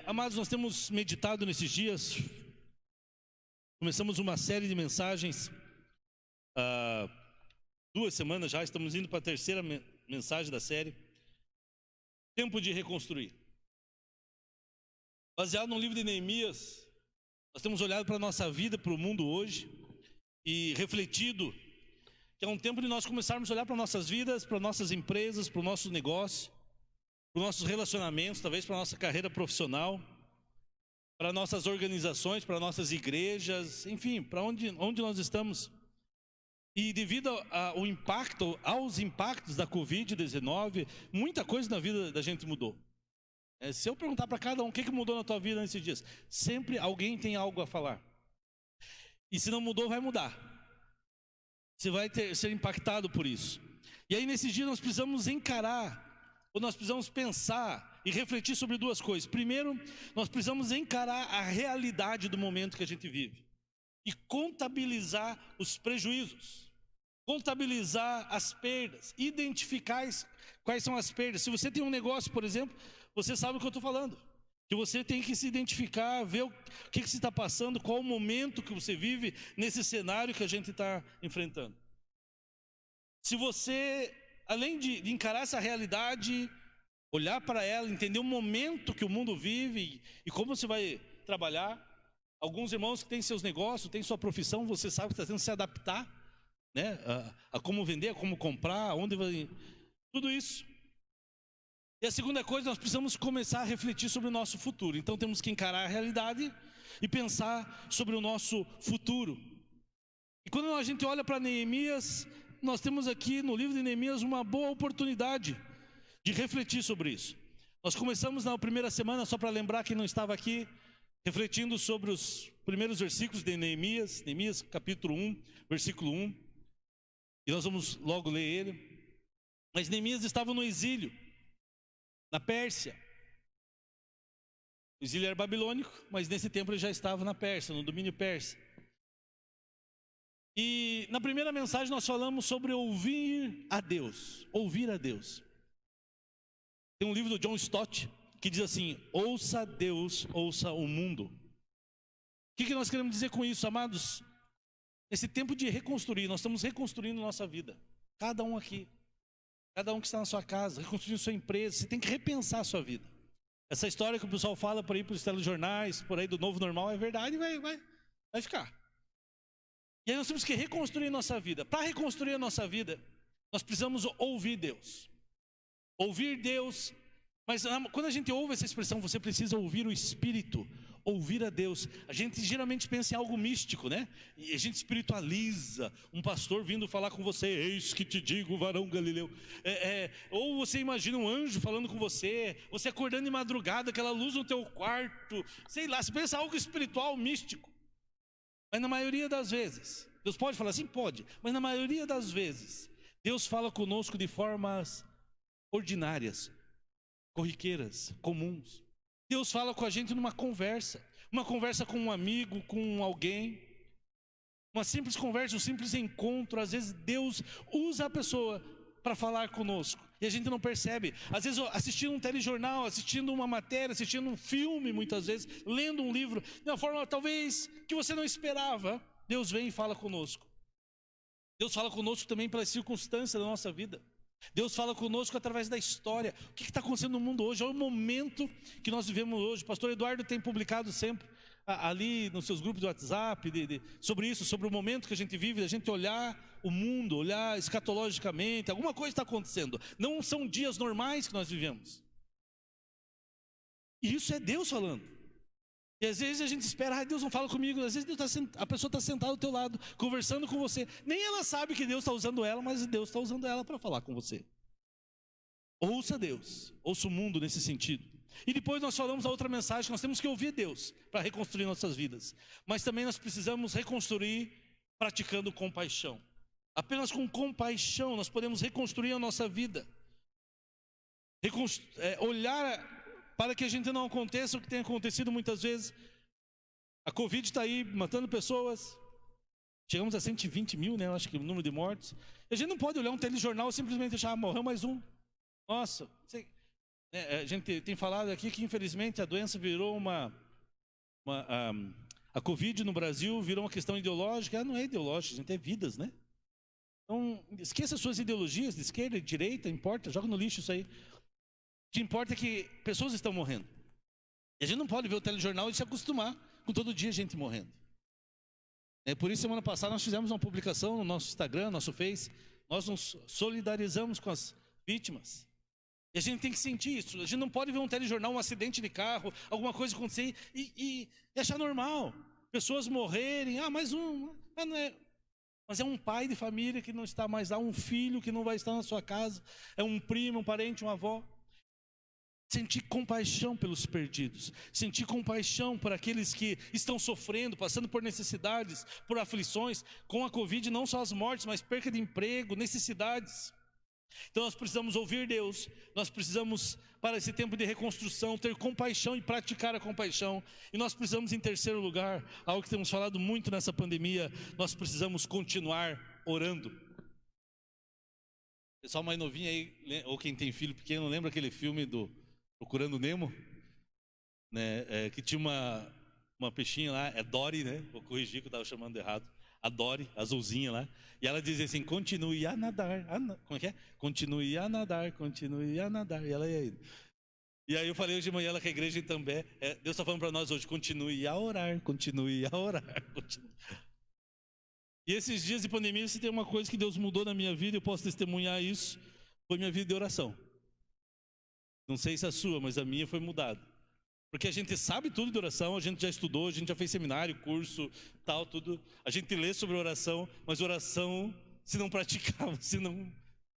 Amados, nós temos meditado nesses dias, começamos uma série de mensagens, há 2 semanas já, estamos indo para a terceira mensagem da série, Tempo de Reconstruir. Baseado no livro de Neemias, nós temos olhado para a nossa vida, para o mundo hoje, e refletido que é um tempo de nós começarmos a olhar para nossas vidas, para nossas empresas, para o nosso negócio, para os nossos relacionamentos, talvez para a nossa carreira profissional, para nossas organizações, para nossas igrejas, enfim, para onde nós estamos. E devido aos impactos da Covid-19, muita coisa na vida da gente mudou. Se eu perguntar para cada um o que mudou na tua vida nesses dias, sempre alguém tem algo a falar. E se não mudou, vai mudar. Você vai ser impactado por isso. E aí nesses dias nós precisamos encarar, ou nós precisamos pensar e refletir sobre duas coisas. Primeiro, nós precisamos encarar a realidade do momento que a gente vive e contabilizar os prejuízos, contabilizar as perdas, identificar quais são as perdas. Se você tem um negócio, por exemplo, você sabe o que eu estou falando, que você tem que se identificar, ver o que você está passando, qual o momento que você vive nesse cenário que a gente está enfrentando. Se você, além de encarar essa realidade, olhar para ela, entender o momento que o mundo vive e como você vai trabalhar. Alguns irmãos que têm seus negócios, têm sua profissão, você sabe que está tendo que se adaptar, né, a como vender, a como comprar, aonde vai, tudo isso. E a segunda coisa, nós precisamos começar a refletir sobre o nosso futuro. Então temos que encarar a realidade e pensar sobre o nosso futuro. E quando a gente olha para Neemias, nós temos aqui no livro de Neemias uma boa oportunidade de refletir sobre isso. Nós começamos na primeira semana, só para lembrar quem não estava aqui, refletindo sobre os primeiros versículos de Neemias, Neemias capítulo 1, versículo 1, e nós vamos logo ler ele. Mas Neemias estava no exílio, na Pérsia. O exílio era babilônico, mas nesse tempo ele já estava na Pérsia, no domínio persa. E na primeira mensagem nós falamos sobre ouvir a Deus, ouvir a Deus. Tem um livro do John Stott que diz assim: ouça Deus, ouça o mundo. O que nós queremos dizer com isso, amados? Nesse tempo de reconstruir, nós estamos reconstruindo nossa vida. Cada um aqui, cada um que está na sua casa, reconstruindo sua empresa, você tem que repensar a sua vida. Essa história que o pessoal fala por aí, pelos telejornais, por aí do novo normal, é verdade e vai ficar. E aí nós temos que reconstruir nossa vida. Para reconstruir a nossa vida, nós precisamos ouvir Deus. Ouvir Deus, mas quando a gente ouve essa expressão, você precisa ouvir o Espírito, ouvir a Deus. A gente geralmente pensa em algo místico, né? E a gente espiritualiza, um pastor vindo falar com você, eis que te digo, varão Galileu. Ou você imagina um anjo falando com você acordando de madrugada, aquela luz no teu quarto, sei lá, você pensa algo espiritual, místico. Mas na maioria das vezes, Deus pode falar assim? Pode, mas na maioria das vezes, Deus fala conosco de formas ordinárias, corriqueiras, comuns. Deus fala com a gente numa conversa com um amigo, com alguém, uma simples conversa, um simples encontro. Às vezes Deus usa a pessoa para falar conosco e a gente não percebe. Às vezes assistindo um telejornal, assistindo uma matéria, assistindo um filme, muitas vezes lendo um livro, de uma forma talvez que você não esperava, Deus vem e fala conosco. Deus fala conosco também pelas circunstâncias da nossa vida. Deus fala conosco através da história. O que está acontecendo no mundo hoje? Olha o momento que nós vivemos hoje. O pastor Eduardo tem publicado sempre ali nos seus grupos de WhatsApp sobre isso, sobre o momento que a gente vive, a gente olhar o mundo, olhar escatologicamente. Alguma coisa está acontecendo. Não são dias normais que nós vivemos. E isso é Deus falando. E às vezes a gente espera, Deus não fala comigo. Às vezes a pessoa está sentada ao teu lado, conversando com você. Nem ela sabe que Deus está usando ela, mas Deus está usando ela para falar com você. Ouça Deus, ouça o mundo nesse sentido. E depois nós falamos a outra mensagem, que nós temos que ouvir Deus para reconstruir nossas vidas. Mas também nós precisamos reconstruir praticando compaixão. Apenas com compaixão nós podemos reconstruir a nossa vida. Olhar para que a gente não aconteça o que tem acontecido muitas vezes. A Covid está aí matando pessoas. Chegamos a 120 mil, né? Eu acho que o número de mortes. A gente não pode olhar um telejornal e simplesmente achar, morreu mais um. Nossa, A gente tem falado aqui que infelizmente a doença virou a Covid no Brasil virou uma questão ideológica. Não é ideológica, gente, é vidas, né? Então, esqueça suas ideologias de esquerda e de direita, importa, joga no lixo isso aí. O que importa é que pessoas estão morrendo. E a gente não pode ver o telejornal e se acostumar com todo dia gente morrendo. Por isso, semana passada, nós fizemos uma publicação no nosso Instagram, nosso Face. Nós nos solidarizamos com as vítimas. E a gente tem que sentir isso. A gente não pode ver um telejornal, um acidente de carro, alguma coisa acontecer e achar normal. Pessoas morrerem, não é. Mas é um pai de família que não está mais lá, um filho que não vai estar na sua casa, é um primo, um parente, uma avó. Sentir compaixão pelos perdidos, sentir compaixão por aqueles que estão sofrendo, passando por necessidades, por aflições, com a Covid, não só as mortes, mas perca de emprego, necessidades. Então nós precisamos ouvir Deus, nós precisamos, para esse tempo de reconstrução, ter compaixão e praticar a compaixão. E nós precisamos, em terceiro lugar, algo que temos falado muito nessa pandemia, nós precisamos continuar orando. Pessoal mais novinho aí, ou quem tem filho pequeno, lembra aquele filme do Procurando Nemo? Né? Que tinha uma peixinha lá, é Dory, né? Vou corrigir que eu estava chamando errado. A Dory, azulzinha lá, e ela dizia assim: continue a nadar, como é que é? Continue a nadar, continue a nadar, e ela ia indo. E aí eu falei hoje de manhã, ela que a igreja em També, Deus está falando para nós hoje: continue a orar, continue a orar. Continue. E esses dias de pandemia, se tem uma coisa que Deus mudou na minha vida, eu posso testemunhar isso, foi minha vida de oração. Não sei se a sua, mas a minha foi mudada. Porque a gente sabe tudo de oração, a gente já estudou, a gente já fez seminário, curso, tal, tudo. A gente lê sobre oração, mas oração, se não praticar,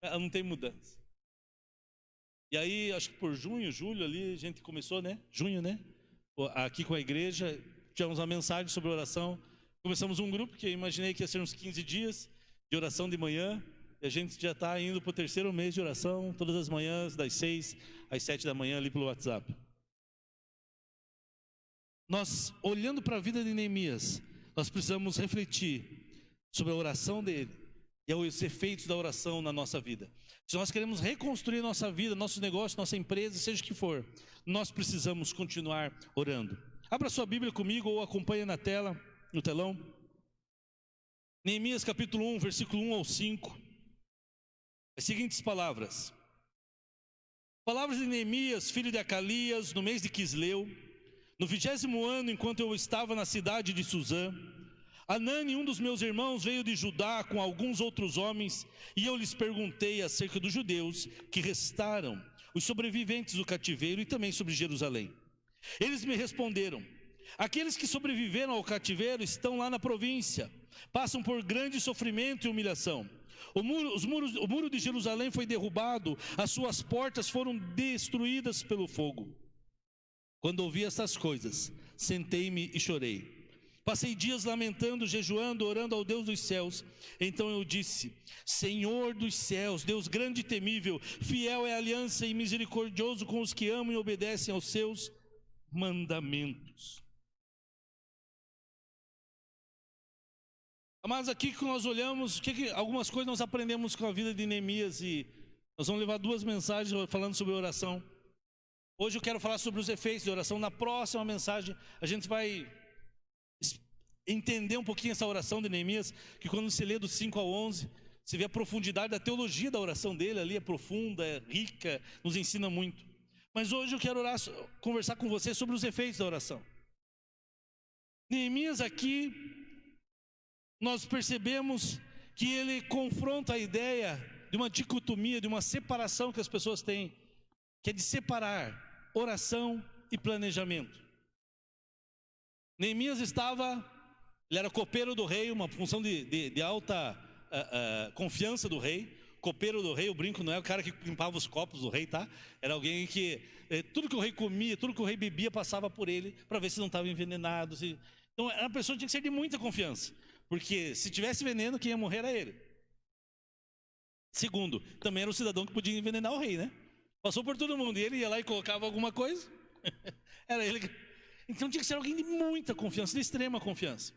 ela não tem mudança. E aí, acho que por junho, julho ali, a gente começou, né? Junho, né? Aqui com a igreja, tivemos uma mensagem sobre oração. Começamos um grupo que eu imaginei que ia ser uns 15 dias de oração de manhã. E a gente já está indo para o 3º mês de oração, todas as manhãs, das 6 às 7 da manhã ali pelo WhatsApp. Nós, olhando para a vida de Neemias, nós precisamos refletir sobre a oração dele e os efeitos da oração na nossa vida. Se nós queremos reconstruir nossa vida, nosso negócio, nossa empresa, seja o que for, nós precisamos continuar orando. Abra sua Bíblia comigo ou acompanhe na tela, no telão. Neemias capítulo 1, versículo 1 ao 5. As seguintes palavras. Palavras de Neemias, filho de Acalias, no mês de Quisleu, no 20º ano, enquanto eu estava na cidade de Suzã, Anani, um dos meus irmãos, veio de Judá com alguns outros homens, e eu lhes perguntei acerca dos judeus que restaram, os sobreviventes do cativeiro, e também sobre Jerusalém. Eles me responderam: aqueles que sobreviveram ao cativeiro estão lá na província, passam por grande sofrimento e humilhação. O muro de Jerusalém foi derrubado, as suas portas foram destruídas pelo fogo. Quando ouvi essas coisas, sentei-me e chorei. Passei dias lamentando, jejuando, orando ao Deus dos céus. Então eu disse: Senhor dos céus, Deus grande e temível, fiel é a aliança e misericordioso com os que amam e obedecem aos seus mandamentos. Mas aqui que nós olhamos, algumas coisas nós aprendemos com a vida de Neemias, e nós vamos levar 2 mensagens falando sobre oração. Hoje eu quero falar sobre os efeitos de oração. Na próxima mensagem a gente vai entender um pouquinho essa oração de Neemias, que quando se lê do 5 ao 11, se vê a profundidade da teologia da oração dele ali, é profunda, é rica, nos ensina muito. Mas hoje eu quero conversar com você sobre os efeitos da oração. Neemias aqui, nós percebemos que ele confronta a ideia de uma dicotomia, de uma separação que as pessoas têm, que é de separar oração e planejamento. Neemias ele era copeiro do rei, uma função de alta confiança do rei. Copeiro do rei, o brinco não é o cara que limpava os copos do rei, tá? Era alguém que tudo que o rei comia, tudo que o rei bebia, passava por ele para ver se não estava envenenado. Então era uma pessoa que tinha que ser de muita confiança, porque se tivesse veneno, quem ia morrer era ele. Segundo, também era o cidadão que podia envenenar o rei, né? Passou por todo mundo, e ele ia lá e colocava alguma coisa. Era ele que... Então tinha que ser alguém de muita confiança, de extrema confiança.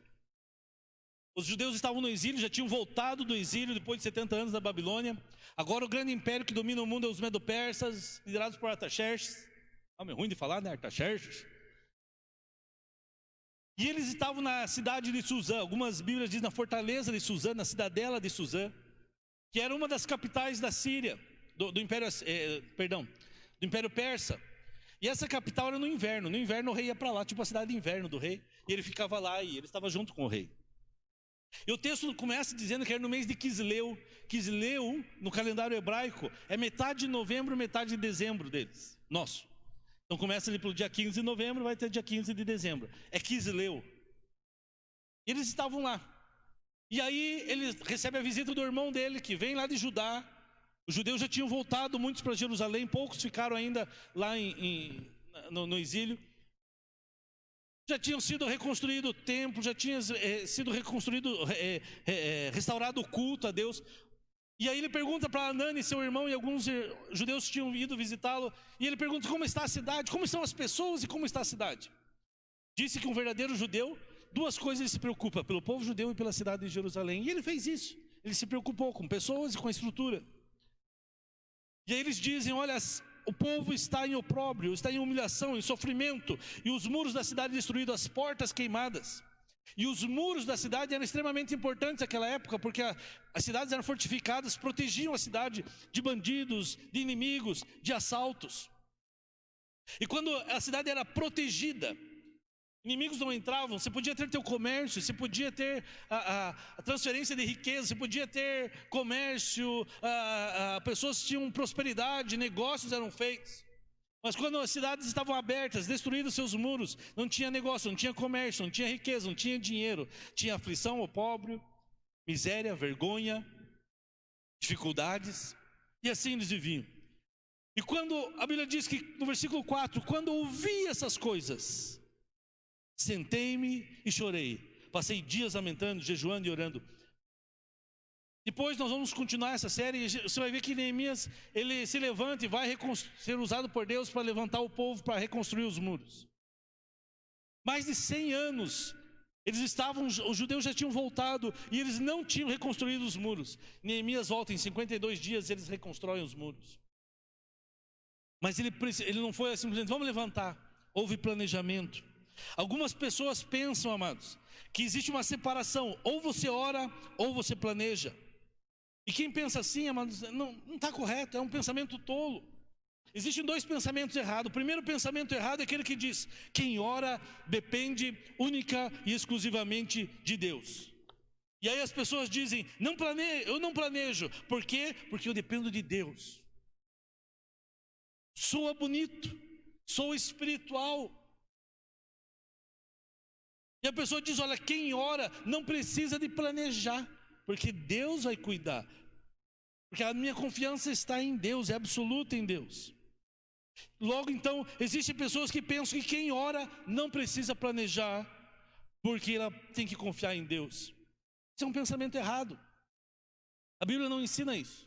Os judeus estavam no exílio, já tinham voltado do exílio depois de 70 anos da Babilônia. Agora o grande império que domina o mundo é os medo-persas, liderados por Artaxerxes. É ruim de falar, né? Artaxerxes. E eles estavam na cidade de Suzã. Algumas bíblias dizem na fortaleza de Suzã, na cidadela de Suzã, que era uma das capitais da Síria, do Império Persa. E essa capital era no inverno. No inverno o rei ia para lá, tipo a cidade de inverno do rei. E ele ficava lá e ele estava junto com o rei. E o texto começa dizendo que era no mês de Quisleu. Quisleu, no calendário hebraico, é metade de novembro, metade de dezembro deles, nosso. Então começa ali pelo dia 15 de novembro, vai até dia 15 de dezembro. É Quisleu. E eles estavam lá. E aí ele recebe a visita do irmão dele, que vem lá de Judá. Os judeus já tinham voltado, muitos para Jerusalém, poucos ficaram ainda lá no exílio. Já tinham sido reconstruído o templo, já tinha sido restaurado o culto a Deus. E aí ele pergunta para Anani, seu irmão, e alguns judeus tinham ido visitá-lo, e ele pergunta como está a cidade, como estão as pessoas e como está a cidade. Disse que um verdadeiro judeu, duas coisas ele se preocupa, pelo povo judeu e pela cidade de Jerusalém. E ele fez isso, ele se preocupou com pessoas e com a estrutura. E aí eles dizem, olha, o povo está em opróbrio, está em humilhação, em sofrimento, e os muros da cidade destruídos, as portas queimadas. E os muros da cidade eram extremamente importantes naquela época, porque as cidades eram fortificadas, protegiam a cidade de bandidos, de inimigos, de assaltos. E quando a cidade era protegida, inimigos não entravam, você podia ter teu comércio, você podia ter a transferência de riqueza, você podia ter comércio, pessoas tinham prosperidade, negócios eram feitos. Mas quando as cidades estavam abertas, destruídos seus muros, não tinha negócio, não tinha comércio, não tinha riqueza, não tinha dinheiro, tinha aflição, opróbrio, miséria, vergonha, dificuldades, e assim eles viviam. E quando a Bíblia diz que no versículo 4, quando ouvi essas coisas, sentei-me e chorei, passei dias lamentando, jejuando e orando. Depois nós vamos continuar essa série e você vai ver que Neemias, ele se levanta e vai ser usado por Deus para levantar o povo, para reconstruir os muros. Mais de 100 anos, os judeus já tinham voltado e eles não tinham reconstruído os muros. Neemias volta em 52 dias, eles reconstroem os muros. Mas ele não foi simplesmente, vamos levantar, houve planejamento. Algumas pessoas pensam, amados, que existe uma separação, ou você ora, ou você planeja. E quem pensa assim, amados, não está correto, é um pensamento tolo. Existem dois pensamentos errados. O primeiro pensamento errado é aquele que diz, quem ora depende única e exclusivamente de Deus. E aí as pessoas dizem, eu não planejo. Por quê? Porque eu dependo de Deus. Soa bonito, sou espiritual. E a pessoa diz, olha, quem ora não precisa de planejar, porque Deus vai cuidar. Porque a minha confiança está em Deus, é absoluta em Deus. Logo então, existem pessoas que pensam que quem ora não precisa planejar, porque ela tem que confiar em Deus. Isso é um pensamento errado. A Bíblia não ensina isso.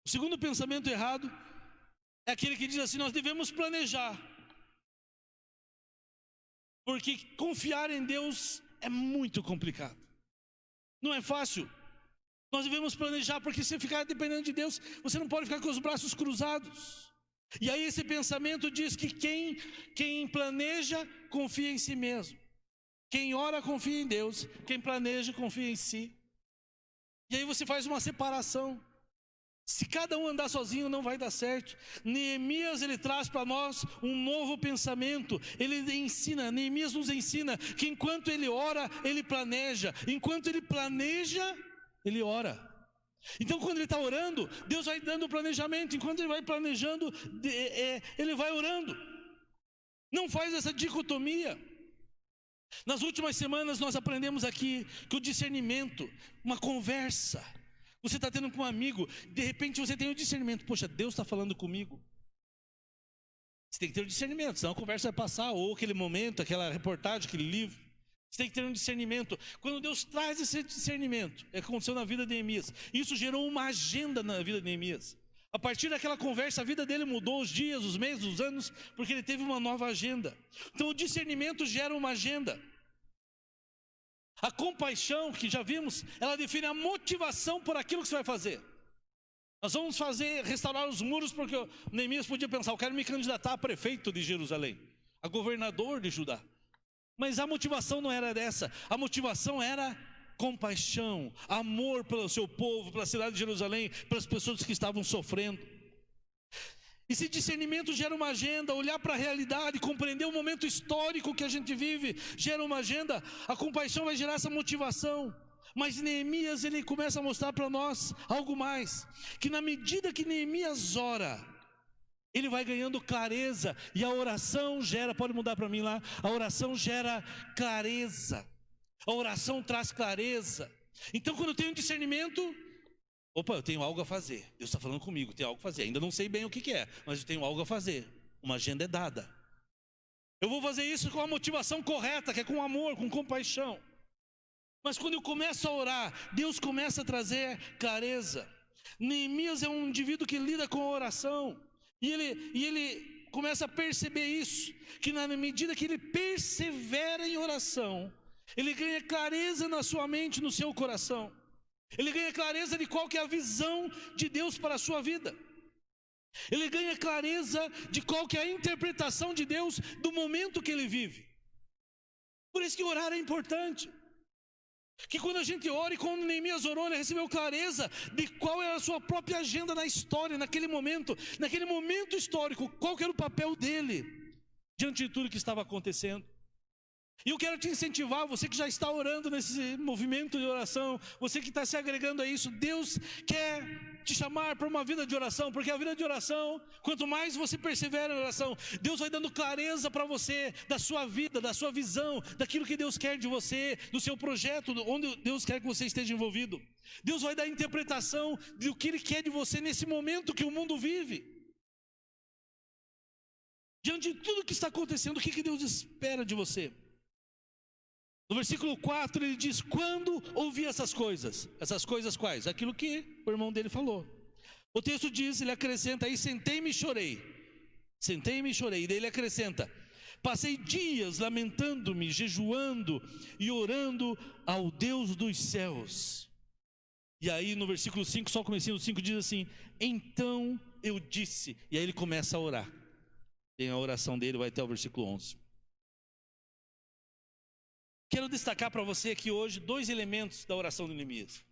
O segundo pensamento errado é aquele que diz assim, nós devemos planejar. Porque confiar em Deus é muito complicado. Não é fácil. Nós devemos planejar, porque se ficar dependendo de Deus, você não pode ficar com os braços cruzados. E aí esse pensamento diz que quem planeja, confia em si mesmo. Quem ora, confia em Deus. Quem planeja, confia em si. E aí você faz uma separação. Se cada um andar sozinho, não vai dar certo. Neemias, ele traz para nós um novo pensamento. Ele ensina, Neemias nos ensina que enquanto ele ora, ele planeja. Enquanto ele planeja, ele ora. Então quando ele está orando, Deus vai dando o planejamento. Enquanto ele vai planejando, ele vai orando. Não faz essa dicotomia. Nas últimas semanas nós aprendemos aqui que o discernimento, uma conversa, você está tendo com um amigo, de repente você tem o discernimento, poxa, Deus está falando comigo. Você tem que ter o discernimento, senão a conversa vai passar, ou aquele momento, aquela reportagem, aquele livro. Você tem que ter um discernimento. Quando Deus traz esse discernimento, é o que aconteceu na vida de Neemias. Isso gerou uma agenda na vida de Neemias. A partir daquela conversa, a vida dele mudou, os dias, os meses, os anos, porque ele teve uma nova agenda. Então o discernimento gera uma agenda. A compaixão, que já vimos, ela define a motivação por aquilo que você vai fazer. Nós vamos restaurar os muros, porque Neemias podia pensar: eu quero me candidatar a prefeito de Jerusalém, a governador de Judá. Mas a motivação não era dessa. A motivação era compaixão, amor pelo seu povo, pela cidade de Jerusalém, pelas pessoas que estavam sofrendo. Esse discernimento gera uma agenda. Olhar para a realidade, compreender o momento histórico que a gente vive, gera uma agenda. A compaixão vai gerar essa motivação. Mas Neemias, ele começa a mostrar para nós algo mais, que na medida que Neemias ora, ele vai ganhando clareza. E a oração gera, pode mudar para mim lá, a oração gera clareza. A oração traz clareza. Então, quando eu tenho discernimento, opa, eu tenho algo a fazer. Deus está falando comigo, tenho algo a fazer. Ainda não sei bem o que é, mas eu tenho algo a fazer. Uma agenda é dada. Eu vou fazer isso com a motivação correta, que é com amor, com compaixão. Mas quando eu começo a orar, Deus começa a trazer clareza. Neemias é um indivíduo que lida com a oração. E ele começa a perceber isso, que na medida que ele persevera em oração, ele ganha clareza na sua mente, no seu coração. Ele ganha clareza de qual que é a visão de Deus para a sua vida. Ele ganha clareza de qual que é a interpretação de Deus do momento que ele vive. Por isso que orar é importante. Que quando a gente ora, e quando Neemias orou, ele recebeu clareza de qual era a sua própria agenda na história, naquele momento histórico, qual que era o papel dele diante de tudo que estava acontecendo. E eu quero te incentivar, você que já está orando nesse movimento de oração, você que está se agregando a isso, Deus quer te chamar para uma vida de oração, porque a vida de oração, quanto mais você persevera em oração, Deus vai dando clareza para você da sua vida, da sua visão, daquilo que Deus quer de você, do seu projeto, onde Deus quer que você esteja envolvido. Deus vai dar interpretação do que Ele quer de você nesse momento que o mundo vive. Diante de tudo que está acontecendo, o que Deus espera de você? No versículo 4 ele diz: quando ouvi essas coisas quais? Aquilo que o irmão dele falou. O texto diz, ele acrescenta aí: sentei-me e chorei. E daí ele acrescenta: passei dias lamentando-me, jejuando e orando ao Deus dos céus. E aí no versículo 5, só o comecinho do 5 diz assim: então eu disse. E aí ele começa a orar. Tem a oração dele, vai até o versículo 11. Quero destacar para você aqui hoje 2 elementos da oração de Neemias: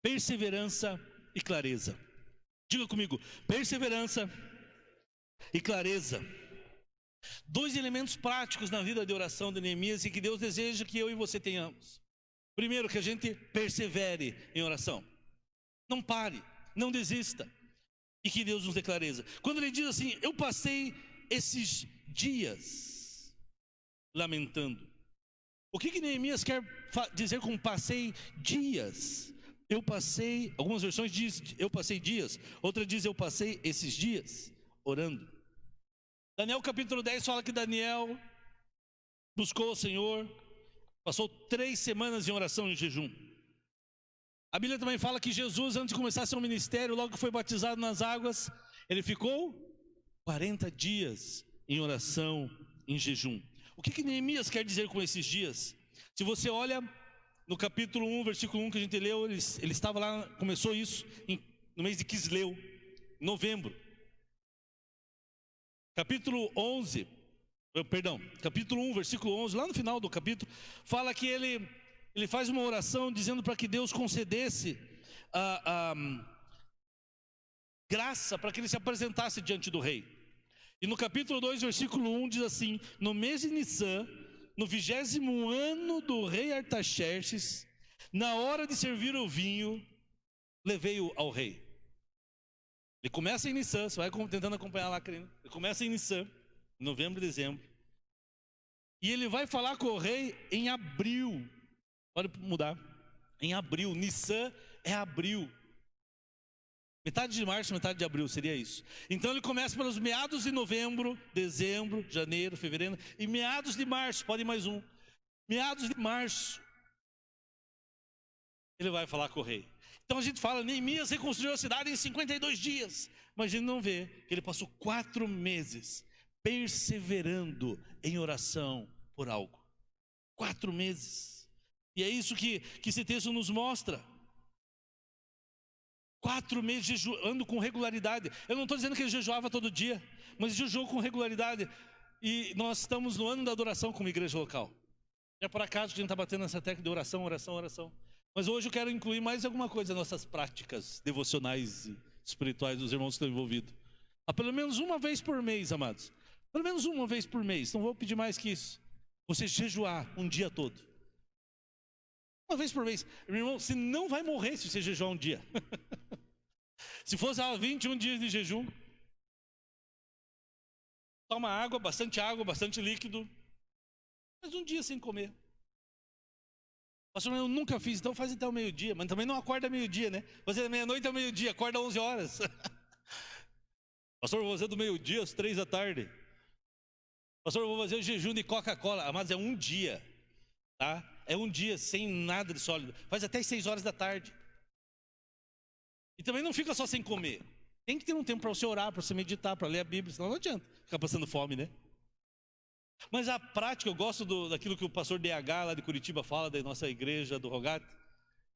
perseverança e clareza. Diga comigo: perseverança e clareza. 2 elementos práticos na vida de oração de Neemias e que Deus deseja que eu e você tenhamos. Primeiro, que a gente persevere em oração. Não pare, não desista. E que Deus nos dê clareza. Quando ele diz assim: eu passei esses dias lamentando. O que Neemias quer dizer com passei dias? Eu passei, algumas versões dizem eu passei dias, outras dizem eu passei esses dias orando. Daniel capítulo 10 fala que Daniel buscou o Senhor, passou 3 semanas em oração e jejum. A Bíblia também fala que Jesus, antes de começar seu ministério, logo que foi batizado nas águas, ele ficou 40 dias em oração, em jejum. O que Neemias quer dizer com esses dias? Se você olha no capítulo 1, versículo 1 que a gente leu, ele estava lá, começou isso no mês de Quisleu, em novembro. Capítulo 1, versículo 11, lá no final do capítulo, fala que ele faz uma oração dizendo para que Deus concedesse a graça para que ele se apresentasse diante do rei. E no capítulo 2, versículo 1 diz assim: no mês de Nisan, no 20º ano do rei Artaxerxes, na hora de servir o vinho, levei-o ao rei. Ele começa em Nisan, você vai tentando acompanhar lá, querido. Ele começa em Nisan, em novembro e dezembro. E ele vai falar com o rei em abril. Pode mudar. Em abril. Nisan é abril. Metade de março, metade de abril, seria isso. Então ele começa pelos meados de novembro, dezembro, janeiro, fevereiro, e meados de março, pode ir mais um. Meados de março, ele vai falar com o rei. Então a gente fala, Neemias reconstruiu a cidade em 52 dias. Mas a gente não vê que ele passou 4 meses perseverando em oração por algo. 4 meses. E é isso que esse texto nos mostra. 4 meses jejuando com regularidade. Eu não estou dizendo que ele jejuava todo dia, mas jejuou com regularidade. E nós estamos no ano da adoração como igreja local. É por acaso que a gente está batendo nessa tecla de oração, oração, oração. Mas hoje eu quero incluir mais alguma coisa nas nossas práticas devocionais e espirituais dos irmãos que estão envolvidos. Pelo menos uma vez por mês, amados. Pelo menos uma vez por mês. Não vou pedir mais que isso. Você jejuar um dia todo. Uma vez por mês. Meu irmão, você não vai morrer se você jejuar um dia. Se fosse 21 dias de jejum, toma água, bastante líquido. Mas um dia sem comer. Pastor, eu nunca fiz, então faz até o meio-dia. Mas também não acorda meio-dia, né? Você da meia-noite ao meio-dia, acorda 11 horas. Pastor, eu vou fazer do meio-dia às 3 da tarde. Pastor, eu vou fazer o jejum de Coca-Cola. Mas é um dia, tá? É um dia sem nada de sólido. Faz até as 6 horas da tarde. E também não fica só sem comer. Tem que ter um tempo para você orar, para você meditar, para ler a Bíblia. Senão não adianta ficar passando fome, né? Mas a prática, eu gosto daquilo que o pastor DH lá de Curitiba fala, da nossa igreja do Rogate.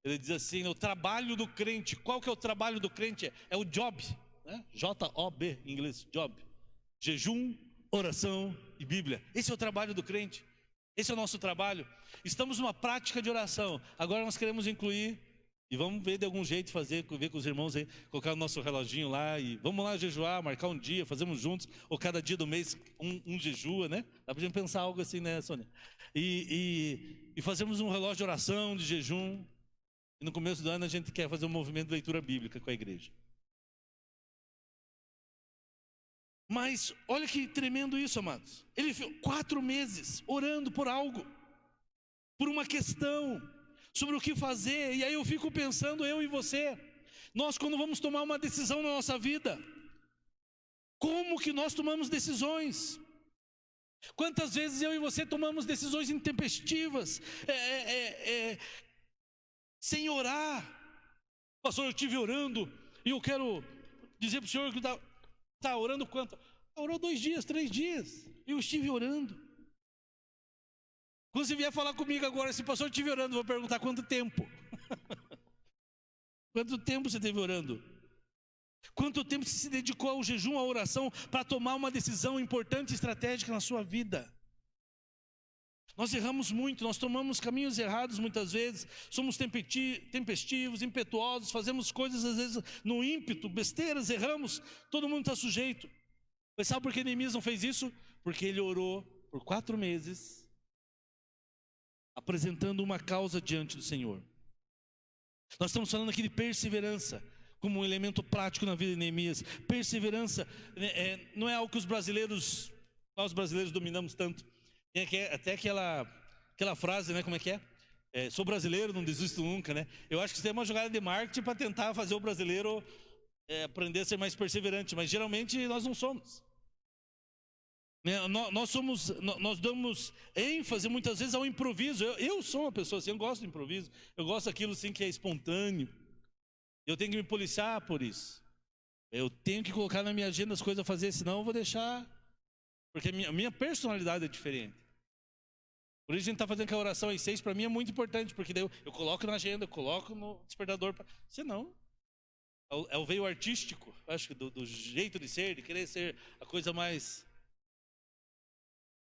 Ele diz assim, o trabalho do crente. Qual que é o trabalho do crente? É o job, né? J-O-B em inglês, job. Jejum, oração e Bíblia. Esse é o trabalho do crente. Esse é o nosso trabalho. Estamos numa prática de oração. Agora nós queremos incluir, e vamos ver de algum jeito fazer, ver com os irmãos aí, colocar o nosso reloginho lá e vamos lá jejuar, marcar um dia, fazemos juntos, ou cada dia do mês um jejua, né? Dá pra gente pensar algo assim, né, Sônia? E fazemos um relógio de oração, de jejum. E no começo do ano a gente quer fazer um movimento de leitura bíblica com a igreja. Mas olha que tremendo isso, amados. Ele ficou 4 meses orando por algo, por uma questão, sobre o que fazer. E aí eu fico pensando, eu e você, nós quando vamos tomar uma decisão na nossa vida, como que nós tomamos decisões? Quantas vezes eu e você tomamos decisões intempestivas, sem orar? Pastor, eu estive orando e eu quero dizer para o senhor que está orando quanto? Orou 2 dias, 3 dias, eu estive orando. Quando você vier falar comigo agora, se pastor estive orando, eu vou perguntar quanto tempo. Quanto tempo você esteve orando? Quanto tempo você se dedicou ao jejum, à oração, para tomar uma decisão importante e estratégica na sua vida? Nós erramos muito, nós tomamos caminhos errados muitas vezes, somos tempestivos, impetuosos, fazemos coisas às vezes no ímpeto, besteiras, erramos, todo mundo está sujeito. Mas sabe por que Neemias não fez isso? Porque ele orou por 4 meses, apresentando uma causa diante do Senhor. Nós estamos falando aqui de perseverança, como um elemento prático na vida de Neemias. Perseverança não é algo que nós brasileiros dominamos tanto. Tem até aquela frase, né? Como é que é? Sou brasileiro, não desisto nunca, né? Eu acho que isso é uma jogada de marketing para tentar fazer o brasileiro aprender a ser mais perseverante, mas geralmente nós não somos. Nós damos ênfase muitas vezes ao improviso. Eu sou uma pessoa assim, eu gosto de improviso, eu gosto daquilo assim que é espontâneo. Eu tenho que me policiar por isso. Eu tenho que colocar na minha agenda as coisas a fazer, senão eu vou deixar. Porque a minha personalidade é diferente. Por isso a gente está fazendo aquela oração às 6, para mim é muito importante, porque daí eu coloco na agenda, eu coloco no despertador. Senão, é o veio artístico, acho que do jeito de ser, de querer ser a coisa mais.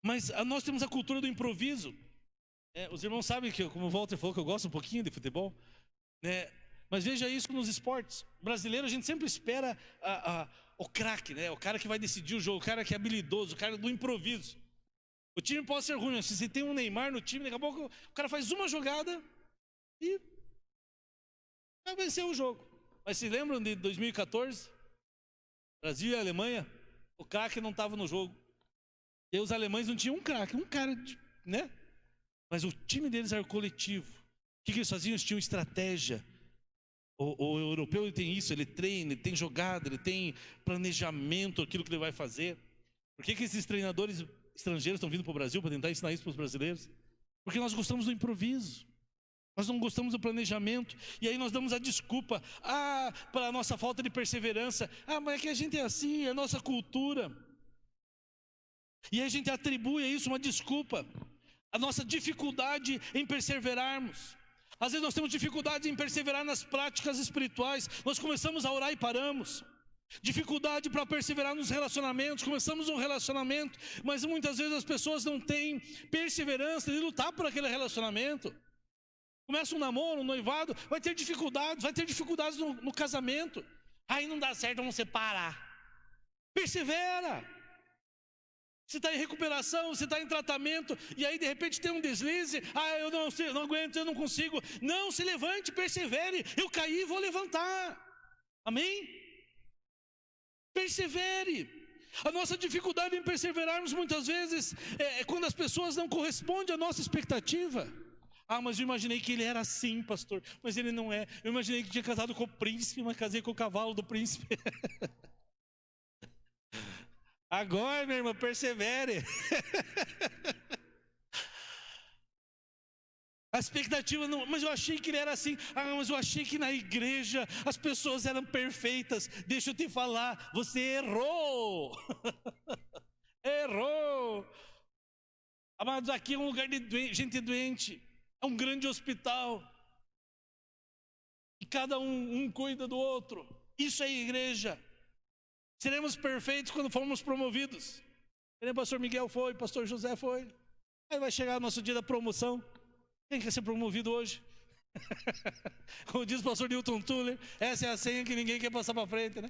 Mas nós temos a cultura do improviso. Os irmãos sabem que, como o Walter falou, que eu gosto um pouquinho de futebol, né? Mas veja isso nos esportes. Brasileiro, a gente sempre espera o craque, né? O cara que vai decidir o jogo, o cara que é habilidoso, o cara do improviso. O time pode ser ruim, se você tem um Neymar no time, daqui a pouco o cara faz uma jogada e vai vencer o jogo. Mas se lembram de 2014? Brasil e Alemanha? O craque não estava no jogo. E os alemães não tinham um craque, um cara, né? Mas o time deles era o coletivo. O que eles faziam? Eles tinham estratégia. O europeu ele tem isso, ele treina, ele tem jogada, ele tem planejamento, aquilo que ele vai fazer. Por que esses treinadores estrangeiros estão vindo para o Brasil para tentar ensinar isso para os brasileiros? Porque nós gostamos do improviso, nós não gostamos do planejamento, e aí nós damos a desculpa, para a nossa falta de perseverança, mas é que a gente é assim, é a nossa cultura, e aí a gente atribui a isso uma desculpa. a nossa dificuldade em perseverarmos. Às vezes nós temos dificuldade em perseverar nas práticas espirituais. Nós começamos a orar e paramos. Dificuldade para perseverar nos relacionamentos. Começamos um relacionamento, mas muitas vezes as pessoas não têm perseverança de lutar por aquele relacionamento. Começa um namoro, um noivado, vai ter dificuldades no casamento. Aí não dá certo, vamos separar. Persevera. Você está em recuperação, você está em tratamento, e aí de repente tem um deslize. Eu não aguento, eu não consigo. Não, se levante, persevere. Eu caí, vou levantar. Amém? Persevere. A nossa dificuldade em perseverarmos muitas vezes é quando as pessoas não correspondem à nossa expectativa. Mas eu imaginei que ele era assim, pastor, mas ele não é. Eu imaginei que tinha casado com o príncipe, mas casei com o cavalo do príncipe. Agora, minha irmã, persevere. A expectativa não, mas eu achei que ele era assim. Mas eu achei que na igreja as pessoas eram perfeitas. Deixa eu te falar, você errou. Errou. Amados, aqui é um lugar de gente doente. É um grande hospital. E cada um cuida do outro. Isso é igreja. Seremos perfeitos quando formos promovidos. O pastor Miguel foi, o pastor José foi. Aí vai chegar o nosso dia da promoção. Quem quer ser promovido hoje? Como diz o pastor Newton Tuller, essa é a senha que ninguém quer passar para frente, né?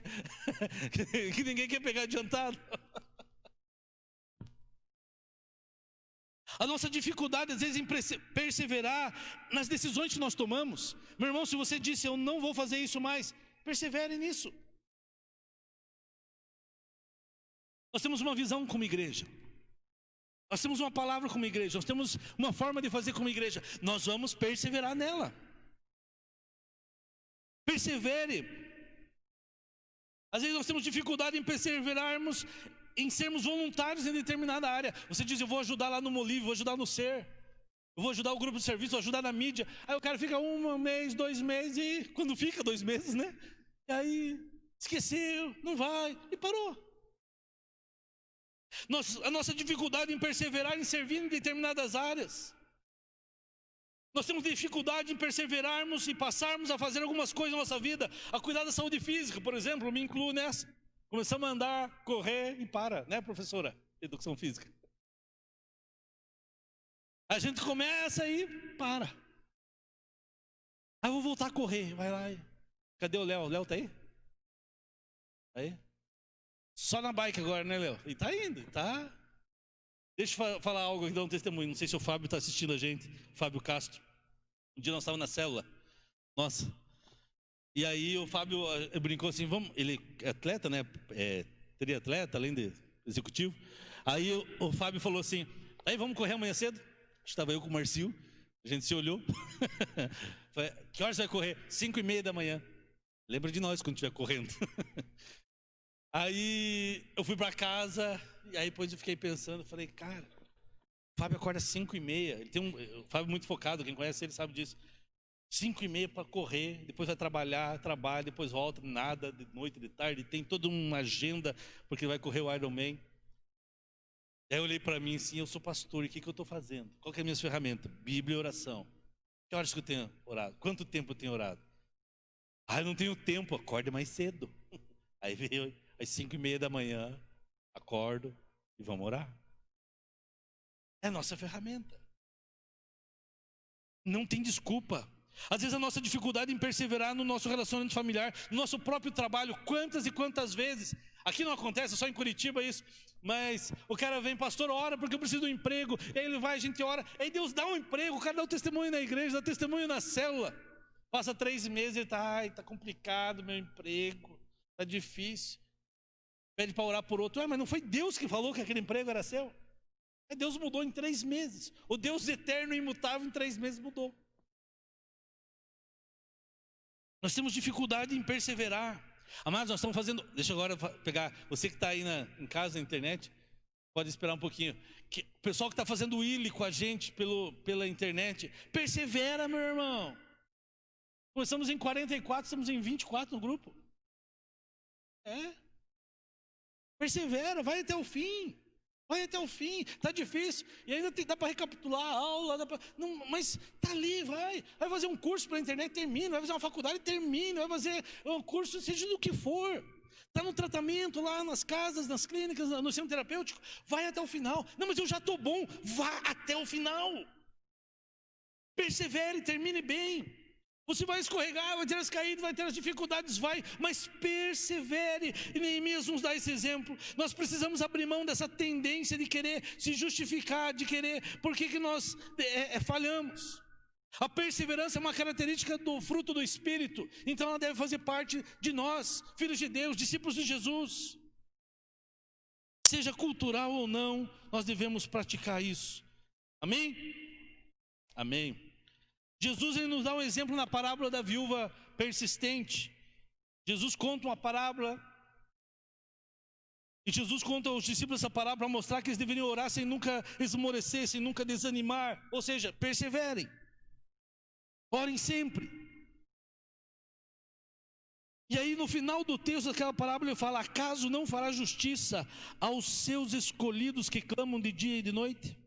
Que ninguém quer pegar adiantado. A nossa dificuldade às vezes em perseverar nas decisões que nós tomamos. Meu irmão, se você disse eu não vou fazer isso mais, persevere nisso. Nós temos uma visão como igreja. Nós temos uma palavra como igreja. Nós temos uma forma de fazer como igreja. Nós vamos perseverar nela. Persevere. Às vezes nós temos dificuldade em perseverarmos, em sermos voluntários em determinada área. Você diz, eu vou ajudar lá no Molive, vou ajudar no SER, eu vou ajudar o grupo de serviço, vou ajudar na mídia. Aí o cara fica 1 mês, 2 meses, e quando fica 2 meses, né? E aí esqueceu, não vai, e parou. A nossa dificuldade em perseverar em servir em determinadas áreas. Nós temos dificuldade em perseverarmos e passarmos a fazer algumas coisas na nossa vida, a cuidar da saúde física, por exemplo, me incluo nessa. Começamos a andar, correr e para, né, professora? Educação física. A gente começa e para. Aí eu vou voltar a correr, vai lá. Cadê o Léo? O Léo tá aí? Aí? Só na bike agora, né, Léo? E tá indo, tá? Deixa eu falar algo aqui, dar um testemunho. Não sei se o Fábio está assistindo a gente, Fábio Castro. Um dia nós estávamos na célula. Nossa. E aí o Fábio brincou assim, ele é atleta, né? Triatleta, além de executivo. Aí o Fábio falou assim, aí vamos correr amanhã cedo? Estava eu com o Marcio, a gente se olhou. Falei, que horas você vai correr? 5:30 da manhã. Lembra de nós quando estiver correndo. Aí eu fui para casa, e aí depois eu fiquei pensando, falei, cara, o Fábio acorda às 5:30, o Fábio é muito focado, quem conhece ele sabe disso. 5:30 para correr, depois vai trabalha, depois volta, nada, de noite, de tarde, tem toda uma agenda, porque vai correr o Ironman. Aí eu olhei para mim assim, eu sou pastor, e o que eu estou fazendo? Qual que é a minha ferramenta? Bíblia e oração. Que horas que eu tenho orado? Quanto tempo eu tenho orado? Eu não tenho tempo, acorde mais cedo. Aí veio às 5:30 da manhã, acordo e vamos orar. É a nossa ferramenta. Não tem desculpa. Às vezes a nossa dificuldade em perseverar no nosso relacionamento familiar, no nosso próprio trabalho, quantas e quantas vezes, aqui não acontece, só em Curitiba isso, mas o cara vem, pastor, ora porque eu preciso de um emprego, e aí ele vai, a gente ora, aí Deus dá um emprego, o cara dá o testemunho na igreja, dá testemunho na célula, passa 3 meses e ele tá complicado meu emprego, tá difícil, pede para orar por outro, mas não foi Deus que falou que aquele emprego era seu? Deus mudou em 3 meses, o Deus eterno e imutável em 3 meses mudou. Nós temos dificuldade em perseverar. Amados, nós estamos fazendo... Deixa eu agora pegar... Você que está aí em casa, na internet, pode esperar um pouquinho. O pessoal que está fazendo o ILE com a gente pela internet, persevera, meu irmão. Começamos em 44, estamos em 24 no grupo. Persevera, vai até o fim. Vai até o fim, está difícil, e ainda dá para recapitular a aula, não, mas está ali, vai fazer um curso pela internet, termina, vai fazer uma faculdade, termina, vai fazer um curso, seja do que for, está no tratamento lá nas casas, nas clínicas, no centro terapêutico, vai até o final. Não, mas eu já estou bom, vá até o final, persevere, termine bem. Você vai escorregar, vai ter as caídas, vai ter as dificuldades, mas persevere. E Neemias nos dá esse exemplo. Nós precisamos abrir mão dessa tendência de querer se justificar, de querer, por que nós falhamos. A perseverança é uma característica do fruto do Espírito, então ela deve fazer parte de nós, filhos de Deus, discípulos de Jesus. Seja cultural ou não, nós devemos praticar isso. Amém? Amém. Jesus ele nos dá um exemplo na parábola da viúva persistente. Jesus conta uma parábola, e Jesus conta aos discípulos essa parábola para mostrar que eles deveriam orar sem nunca esmorecer, sem nunca desanimar, ou seja, perseverem, orem sempre. E aí no final do texto daquela parábola ele fala: acaso não fará justiça aos seus escolhidos que clamam de dia e de noite?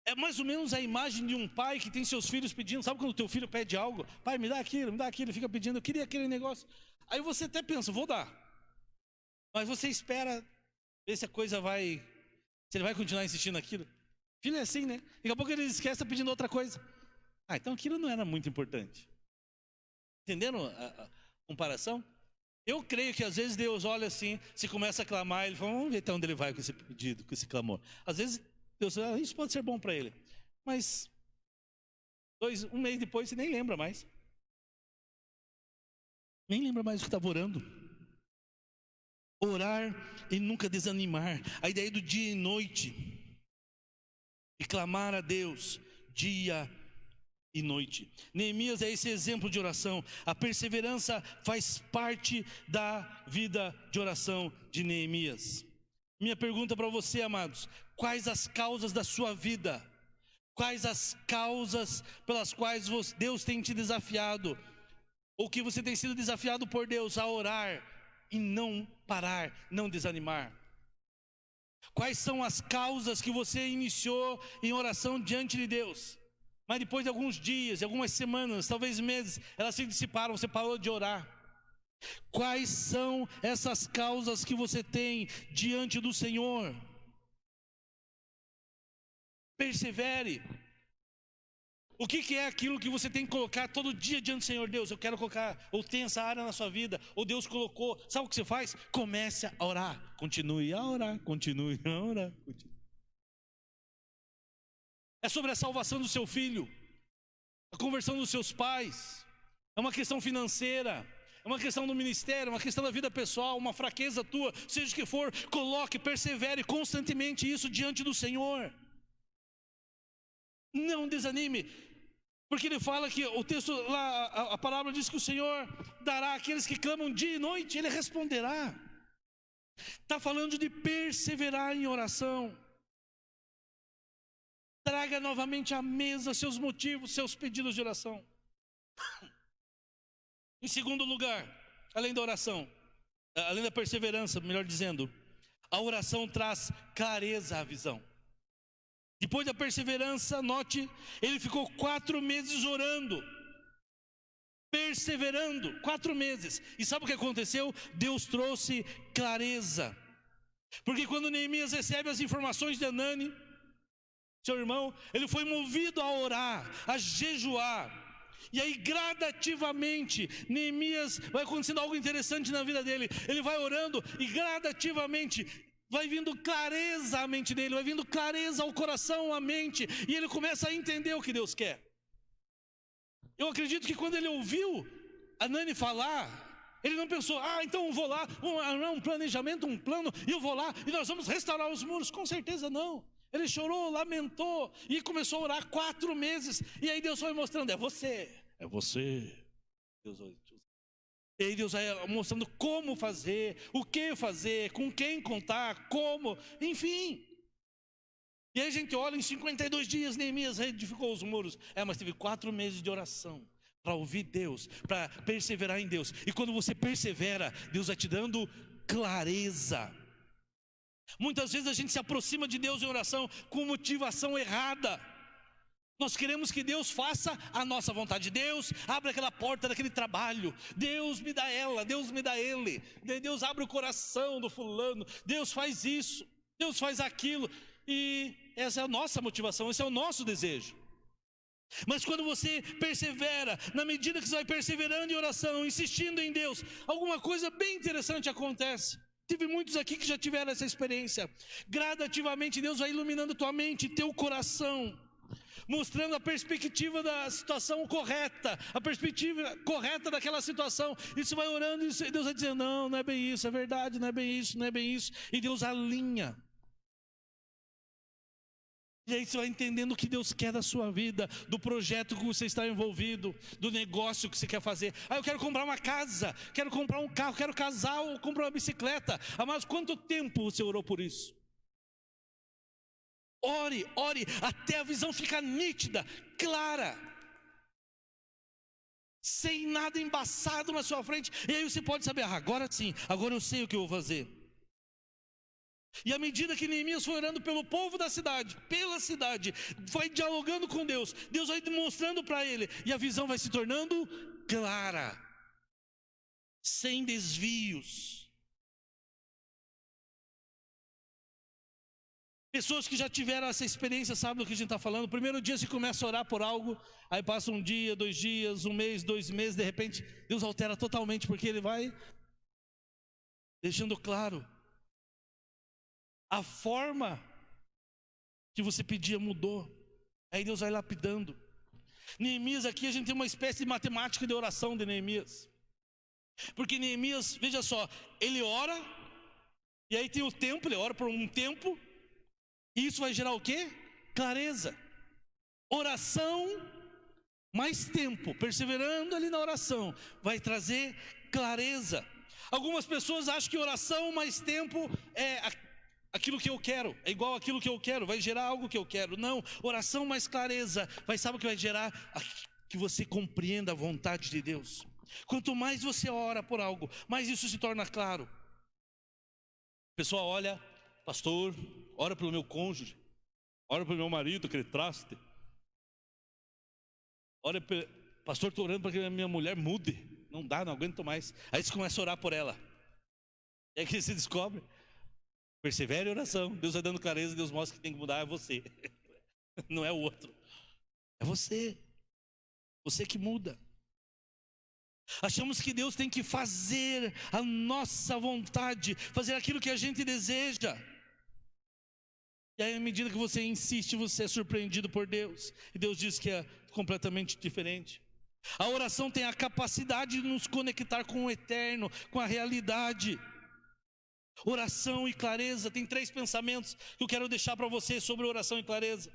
É mais ou menos a imagem de um pai que tem seus filhos pedindo. Sabe quando o teu filho pede algo? Pai, me dá aquilo, ele fica pedindo, eu queria aquele negócio. Aí você até pensa, vou dar. Mas você espera ver se a coisa vai, se ele vai continuar insistindo naquilo. Filho é assim, né? Daqui a pouco ele esquece, está pedindo outra coisa. Então aquilo não era muito importante. Entenderam a comparação? Eu creio que às vezes Deus olha assim, se começa a clamar, ele fala, vamos ver até onde ele vai com esse pedido, com esse clamor. Às vezes Deus, isso pode ser bom para ele, mas um mês depois você nem lembra mais. Nem lembra mais o que estava orando. Orar e nunca desanimar. A ideia do dia e noite. E clamar a Deus dia e noite. Neemias é esse exemplo de oração. A perseverança faz parte da vida de oração de Neemias. Minha pergunta para você, amados: quais as causas da sua vida? Quais as causas pelas quais Deus tem te desafiado? Ou que você tem sido desafiado por Deus a orar e não parar, não desanimar? Quais são as causas que você iniciou em oração diante de Deus, mas depois de alguns dias, algumas semanas, talvez meses, elas se dissiparam, você parou de orar? Quais são essas causas que você tem diante do Senhor? Persevere. O que é aquilo que você tem que colocar todo dia diante do Senhor? Deus, eu quero colocar, ou tem essa área na sua vida, ou Deus colocou. Sabe o que você faz? Comece a orar. Continue a orar, continue a orar. É sobre a salvação do seu filho, a conversão dos seus pais, é uma questão financeira, é uma questão do ministério, é uma questão da vida pessoal, uma fraqueza tua, seja o que for, coloque, persevere constantemente isso diante do Senhor. Não desanime, porque ele fala que o texto lá, a palavra diz que o Senhor dará àqueles que clamam dia e noite, ele responderá. Está falando de perseverar em oração. Traga novamente à mesa seus motivos, seus pedidos de oração. Em segundo lugar, além da oração, além da perseverança, melhor dizendo, a oração traz clareza à visão. Depois da perseverança, note, ele ficou 4 meses orando, perseverando, 4 meses. E sabe o que aconteceu? Deus trouxe clareza. Porque quando Neemias recebe as informações de Hanani, seu irmão, ele foi movido a orar, a jejuar. E aí gradativamente, Neemias, vai acontecendo algo interessante na vida dele. Ele vai orando e gradativamente vai vindo clareza à mente dele, vai vindo clareza ao coração, à mente, e ele começa a entender o que Deus quer. Eu acredito que quando ele ouviu Hanani falar, ele não pensou, então eu vou lá, um planejamento, um plano, e eu vou lá, e nós vamos restaurar os muros. Com certeza não. Ele chorou, lamentou, e começou a orar 4 meses, e aí Deus foi mostrando, é você. E aí Deus vai mostrando como fazer, o que fazer, com quem contar, como, enfim. E aí a gente olha, em 52 dias Neemias reedificou os muros. Mas teve 4 meses de oração para ouvir Deus, para perseverar em Deus. E quando você persevera, Deus vai te dando clareza. Muitas vezes a gente se aproxima de Deus em oração com motivação errada. Nós queremos que Deus faça a nossa vontade. Deus abre aquela porta daquele trabalho. Deus me dá ela, Deus me dá ele. Deus abre o coração do fulano. Deus faz isso, Deus faz aquilo. E essa é a nossa motivação, esse é o nosso desejo. Mas quando você persevera, na medida que você vai perseverando em oração, insistindo em Deus, alguma coisa bem interessante acontece. Tive muitos aqui que já tiveram essa experiência. Gradativamente Deus vai iluminando tua mente, teu coração, mostrando a perspectiva da situação correta, a perspectiva correta daquela situação. E você vai orando e Deus vai dizendo, não, não é bem isso, é verdade, não é bem isso, não é bem isso. E Deus alinha. E aí você vai entendendo o que Deus quer da sua vida, do projeto que você está envolvido, do negócio que você quer fazer. Ah, eu quero comprar uma casa, quero comprar um carro, quero casar ou comprar uma bicicleta. Ah, mas quanto tempo você orou por isso? Ore, ore, até a visão ficar nítida, clara, sem nada embaçado na sua frente. E aí você pode saber, agora sim, agora eu sei o que eu vou fazer. E à medida que Neemias foi orando pelo povo da cidade, pela cidade, vai dialogando com Deus, Deus vai demonstrando para ele, e a visão vai se tornando clara, sem desvios. Pessoas que já tiveram essa experiência sabem do que a gente está falando. O primeiro dia você começa a orar por algo, aí passa um dia, 2 dias, 1 mês, 2 meses, de repente Deus altera totalmente, porque Ele vai deixando claro. A forma que você pedia mudou, aí Deus vai lapidando. Neemias aqui, a gente tem uma espécie de matemática de oração de Neemias. Porque Neemias, veja só, ele ora, e aí tem o tempo, ele ora por um tempo, e isso vai gerar o quê? Clareza. Oração mais tempo, perseverando ali na oração, vai trazer clareza. Algumas pessoas acham que oração mais tempo é aquilo que eu quero, é igual aquilo que eu quero, vai gerar algo que eu quero. Não, oração mais clareza, sabe o que vai gerar? Que você compreenda a vontade de Deus. Quanto mais você ora por algo, mais isso se torna claro. A pessoa olha, pastor, ora pelo meu cônjuge, ora pelo meu marido, aquele traste. Olha, pastor, estou orando para que a minha mulher mude. Não dá, não aguento mais. Aí você começa a orar por ela. E aí que você descobre, persevere em oração. Deus vai dando clareza, Deus mostra que tem que mudar, é você. Não é o outro. É você. Você que muda. Achamos que Deus tem que fazer a nossa vontade, fazer aquilo que a gente deseja. E aí, à medida que você insiste, você é surpreendido por Deus. E Deus diz que é completamente diferente. A oração tem a capacidade de nos conectar com o eterno, com a realidade. Oração e clareza, tem 3 pensamentos que eu quero deixar para você sobre oração e clareza.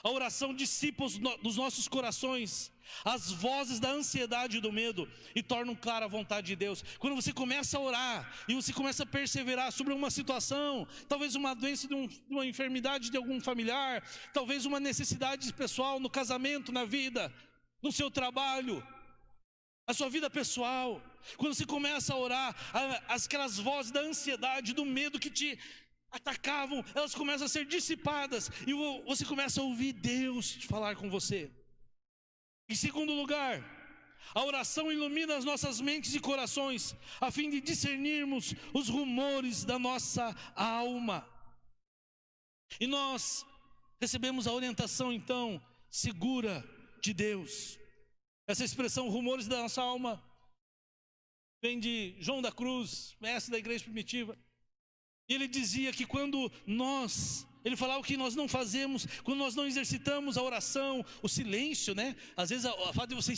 A oração dissipa dos nossos corações as vozes da ansiedade e do medo e tornam clara a vontade de Deus. Quando você começa a orar e você começa a perseverar sobre uma situação, talvez uma doença de uma enfermidade de algum familiar, talvez uma necessidade pessoal no casamento, na vida, no seu trabalho, a sua vida pessoal, quando você começa a orar, aquelas vozes da ansiedade, do medo que te atacavam, elas começam a ser dissipadas e você começa a ouvir Deus falar com você. Em segundo lugar, a oração ilumina as nossas mentes e corações a fim de discernirmos os rumores da nossa alma. E nós recebemos a orientação então segura de Deus. Essa expressão rumores da nossa alma vem de João da Cruz, mestre da igreja primitiva. Ele dizia que quando ele falava que nós não fazemos, quando nós não exercitamos a oração, o silêncio, né? Às vezes a fato de você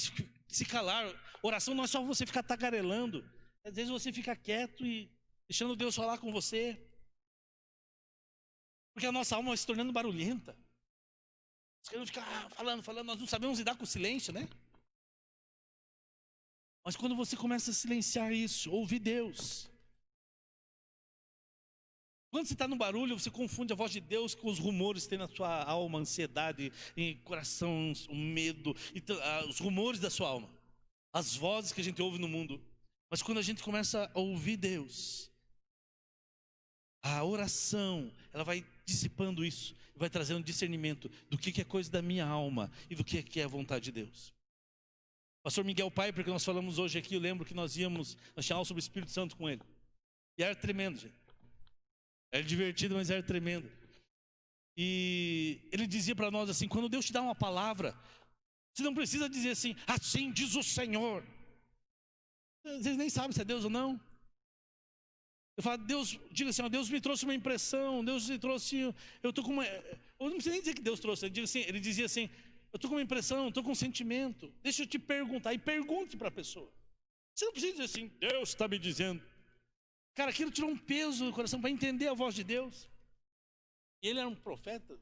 se calar, oração não é só você ficar tagarelando. Às vezes você fica quieto e deixando Deus falar com você. Porque a nossa alma vai se tornando barulhenta. Nós queremos ficar falando, nós não sabemos lidar com o silêncio, né? Mas quando você começa a silenciar isso, ouvir Deus. Quando você está no barulho, você confunde a voz de Deus com os rumores que tem na sua alma, ansiedade, em coração, o medo, os rumores da sua alma, as vozes que a gente ouve no mundo. Mas quando a gente começa a ouvir Deus, A oração, ela vai dissipando isso, vai trazendo discernimento do que é coisa da minha alma e do que é a vontade de Deus. Pastor Miguel Pai, porque nós falamos hoje aqui, eu lembro que nós tínhamos aula sobre o Espírito Santo com ele. E era tremendo, gente. Era divertido, mas era tremendo. E ele dizia para nós assim: quando Deus te dá uma palavra, você não precisa dizer assim, assim diz o Senhor. Vocês nem sabem se é Deus ou não. Eu falo, Deus, diga assim, ó, Deus me trouxe uma impressão, Deus me trouxe, eu estou com uma, eu não preciso nem dizer que Deus trouxe, ele dizia assim, eu estou com uma impressão, estou com um sentimento, deixa eu te perguntar, e pergunte para a pessoa. Você não precisa dizer assim, Deus está me dizendo. Cara, aquilo tirou um peso do coração para entender a voz de Deus. E ele era um profeta.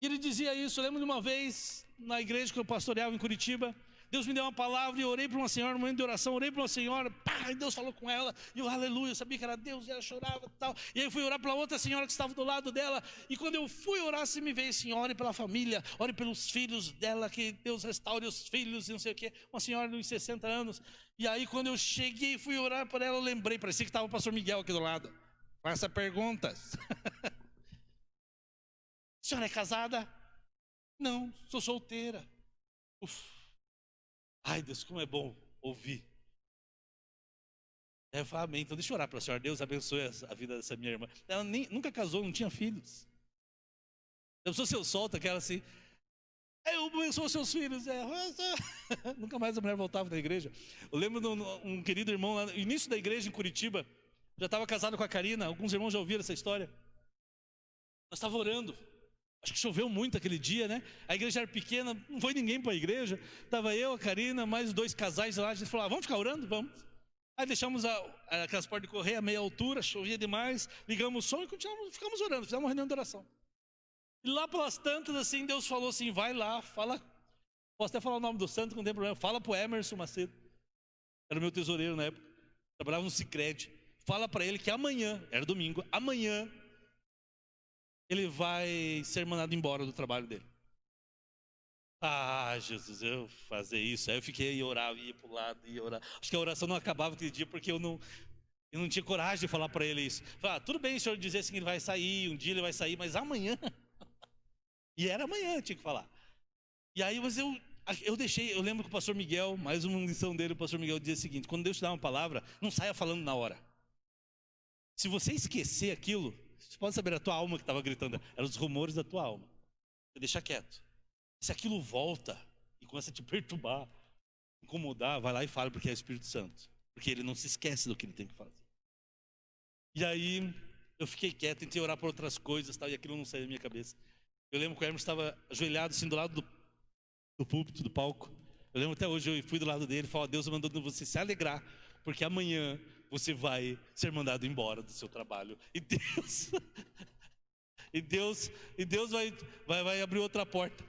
E ele dizia isso, eu lembro de uma vez, na igreja que eu pastoreava em Curitiba, Deus me deu uma palavra e eu orei para uma senhora, no momento de oração, orei para uma senhora, pá, e Deus falou com ela, e eu, aleluia, eu sabia que era Deus, e ela chorava e tal, e aí eu fui orar para outra senhora que estava do lado dela, e quando eu fui orar, você me veio assim, ore pela família, ore pelos filhos dela, que Deus restaure os filhos, e não sei o que, uma senhora de uns 60 anos, e aí quando eu cheguei e fui orar por ela, eu lembrei, parecia que estava o pastor Miguel aqui do lado, faça perguntas. A senhora é casada? Não, sou solteira. Uf. Ai, Deus, como é bom ouvir. Eu falo, amém. Então deixa eu orar para a senhora. Deus abençoe a vida dessa minha irmã. Ela nunca casou, não tinha filhos. A pessoa se eu solta aquela assim, eu abençoo seus filhos. Nunca mais a mulher voltava da igreja. Eu lembro de um querido irmão lá no início da igreja em Curitiba, já estava casado com a Karina. Alguns irmãos já ouviram essa história. Nós estávamos orando. Acho que choveu muito aquele dia, né? A igreja era pequena, não foi ninguém para a igreja. Estava eu, a Karina, mais 2 casais lá. A gente falou, vamos ficar orando? Vamos. Aí deixamos aquelas portas de correr a meia altura, chovia demais. Ligamos o som e ficamos orando, fizemos uma reunião de oração. E lá pelas tantas, assim, Deus falou assim, vai lá, fala. Posso até falar o nome do santo, não tem problema. Fala para o Emerson Macedo. Era o meu tesoureiro na época. Trabalhava no Sicredi. Fala para ele que amanhã, era domingo, amanhã ele vai ser mandado embora do trabalho dele. Ah, Jesus, eu fazer isso. Aí eu fiquei e orava, ia para o lado, ia orar. Acho que a oração não acabava aquele dia porque eu não tinha coragem de falar para ele isso. Falei, tudo bem o senhor dizer assim que ele vai sair, um dia ele vai sair, mas amanhã. E era amanhã, tinha que falar. E aí, mas eu deixei, eu lembro que o pastor Miguel, mais uma lição dele, o pastor Miguel dizia o seguinte: quando Deus te dá uma palavra, não saia falando na hora. Se você esquecer aquilo, você pode saber, a tua alma que estava gritando, eram os rumores da tua alma. Você deixa quieto. Se aquilo volta e começa a te perturbar, incomodar, vai lá e fala, porque é o Espírito Santo. Porque ele não se esquece do que ele tem que fazer. E aí, eu fiquei quieto, tentei orar por outras coisas, tal, e aquilo não saiu da minha cabeça. Eu lembro que o Hermes estava ajoelhado assim do lado do púlpito, do palco. Eu lembro até hoje, eu fui do lado dele e falei, Deus mandou você se alegrar, porque amanhã você vai ser mandado embora do seu trabalho. E Deus vai abrir outra porta.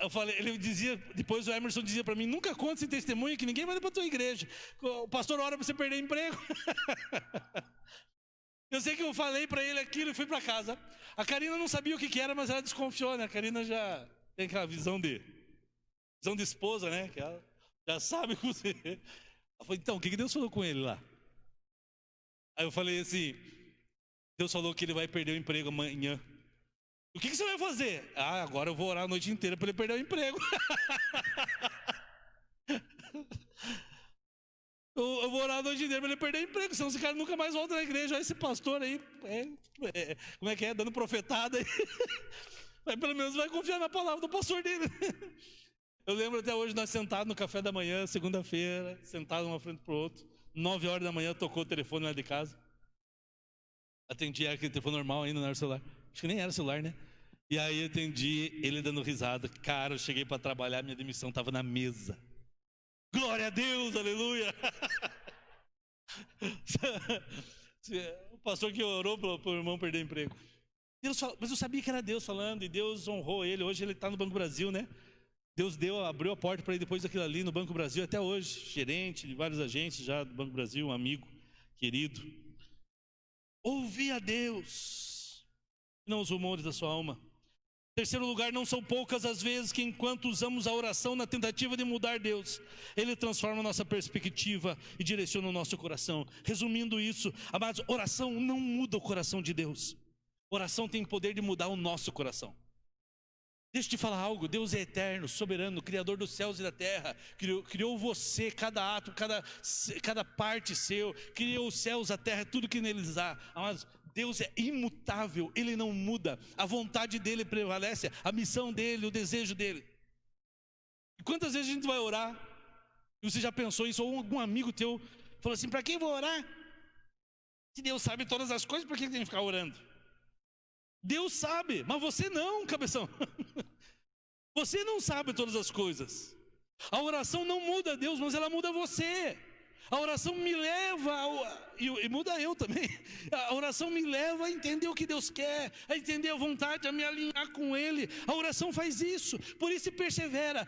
Eu falei, ele dizia, depois o Emerson dizia para mim, nunca conte esse testemunho que ninguém vai para a tua igreja. O pastor ora para você perder emprego. Eu sei que eu falei para ele aquilo e fui para casa. A Karina não sabia o que era, mas ela desconfiou, né? A Karina já tem aquela visão de esposa, né? Que ela já sabe como você. Ela falou, então, o que Deus falou com ele lá? Aí eu falei assim, Deus falou que ele vai perder o emprego amanhã. O que você vai fazer? Agora eu vou orar a noite inteira para ele perder o emprego. Eu vou orar a noite inteira para ele perder o emprego, senão esse cara nunca mais volta na igreja. Olha esse pastor aí, como é que é? Dando profetada aí. Mas pelo menos vai confiar na palavra do pastor dele. Eu lembro até hoje, nós sentados no café da manhã, segunda-feira, sentados uma frente para o outro. 9 horas da manhã tocou o telefone lá de casa. Atendi, era aquele telefone normal ainda, não era celular. Acho que nem era celular, né? E aí atendi, ele dando risada. Cara, eu cheguei para trabalhar, minha demissão estava na mesa. Glória a Deus, aleluia. O pastor que orou para o irmão perder emprego. Mas eu sabia que era Deus falando, e Deus honrou ele. Hoje ele está no Banco Brasil, né? Deus abriu a porta para ele depois daquilo ali no Banco Brasil, até hoje, gerente de vários agentes já do Banco Brasil, um amigo querido. Ouvi a Deus, não os rumores da sua alma. Terceiro lugar, não são poucas as vezes que enquanto usamos a oração na tentativa de mudar Deus, Ele transforma a nossa perspectiva e direciona o nosso coração. Resumindo isso, amados, oração não muda o coração de Deus. Oração tem poder de mudar o nosso coração. Deixa eu te falar algo, Deus é eterno, soberano, Criador dos céus e da terra, criou você, cada ato, cada parte seu, criou os céus, a terra, tudo que neles há. Amados, Deus é imutável, Ele não muda, a vontade dEle prevalece, a missão dEle, o desejo dEle. E quantas vezes a gente vai orar, e você já pensou isso, ou algum amigo teu falou assim, para quem vou orar? Se Deus sabe todas as coisas, por que tem que ficar orando? Deus sabe, mas você não, cabeção. Você não sabe todas as coisas. A oração não muda Deus, mas ela muda você. A oração me leva, e muda eu também. A oração me leva a entender o que Deus quer, a entender a vontade, a me alinhar com Ele. A oração faz isso, por isso persevera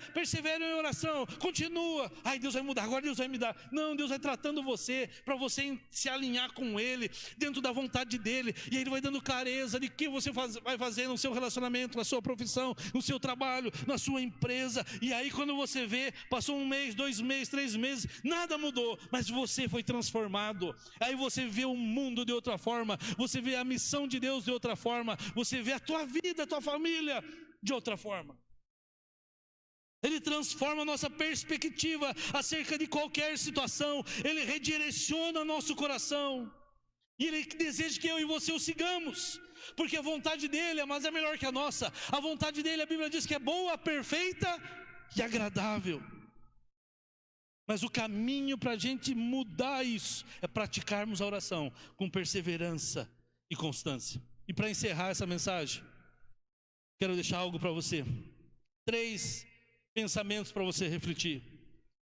em oração, continua. Ai, Deus vai mudar, agora Deus vai me dar. Não, Deus vai tratando você, para você se alinhar com Ele, dentro da vontade dEle. E aí Ele vai dando clareza de que você vai fazer no seu relacionamento, na sua profissão, no seu trabalho, na sua empresa. E aí quando você vê, passou 1 mês, 2 meses, 3 meses, nada mudou, mas você foi transformado. Aí você vê o mundo de outra forma, você vê a missão de Deus de outra forma, você vê a tua vida, a tua família de outra forma. Ele transforma a nossa perspectiva acerca de qualquer situação, Ele redireciona nosso coração, e Ele deseja que eu e você o sigamos, porque a vontade dEle, mas é melhor que a nossa. A vontade dEle, a Bíblia diz que é boa, perfeita e agradável. Mas o caminho para a gente mudar isso é praticarmos a oração com perseverança e constância. E para encerrar essa mensagem, quero deixar algo para você. 3 pensamentos para você refletir.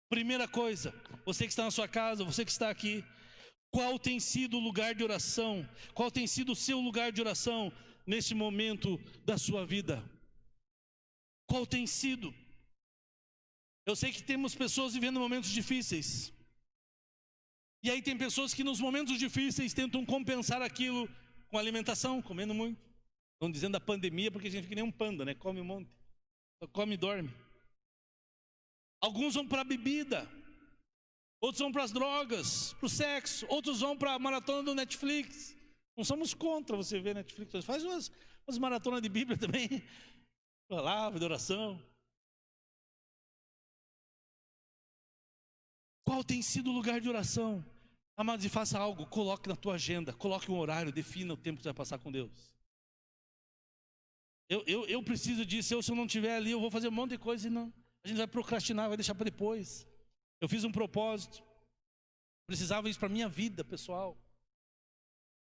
Primeira coisa, você que está na sua casa, você que está aqui, qual tem sido o lugar de oração? Qual tem sido o seu lugar de oração neste momento da sua vida? Qual tem sido? Eu sei que temos pessoas vivendo momentos difíceis. E aí tem pessoas que nos momentos difíceis tentam compensar aquilo com alimentação, comendo muito. Estão dizendo da pandemia porque a gente fica que nem um panda, né? Come um monte, só come e dorme. Alguns vão para a bebida, outros vão para as drogas, para o sexo, outros vão para a maratona do Netflix. Não somos contra você ver Netflix, faz umas maratonas de Bíblia também, palavra de oração. Qual tem sido o lugar de oração? Amados, e faça algo, coloque na tua agenda, coloque um horário, defina o tempo que você vai passar com Deus. Eu preciso disso, se eu não estiver ali, eu vou fazer um monte de coisa e não. A gente vai procrastinar, vai deixar para depois. Eu fiz um propósito, precisava isso para a minha vida pessoal.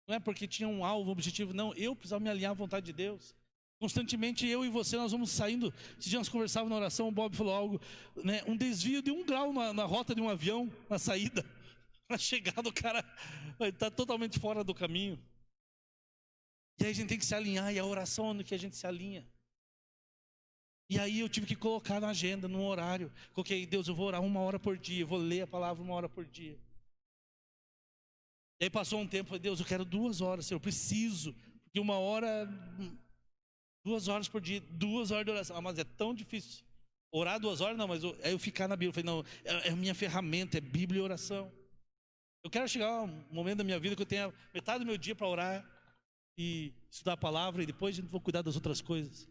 Não é porque tinha um alvo, um objetivo, não, eu precisava me alinhar à vontade de Deus. Constantemente eu e você, nós vamos saindo. Esse dia nós conversávamos na oração, o Bob falou algo, né, um desvio de 1 grau na rota de um avião, na saída. Na chegada o cara vai estar totalmente fora do caminho. E aí a gente tem que se alinhar, e a oração é no que a gente se alinha. E aí eu tive que colocar na agenda, num horário. Coloquei, Deus, eu vou orar 1 hora por dia, eu vou ler a palavra 1 hora por dia. E aí passou um tempo, falei, Deus, eu quero 2 horas, Senhor, eu preciso. Porque 1 hora... 2 horas por dia, 2 horas de oração. Mas é tão difícil. Orar 2 horas, não, mas aí eu ficar na Bíblia. Eu falei, não, é a minha ferramenta, é Bíblia e oração. Eu quero chegar a um momento da minha vida que eu tenha metade do meu dia para orar e estudar a palavra, e depois a gente vai cuidar das outras coisas.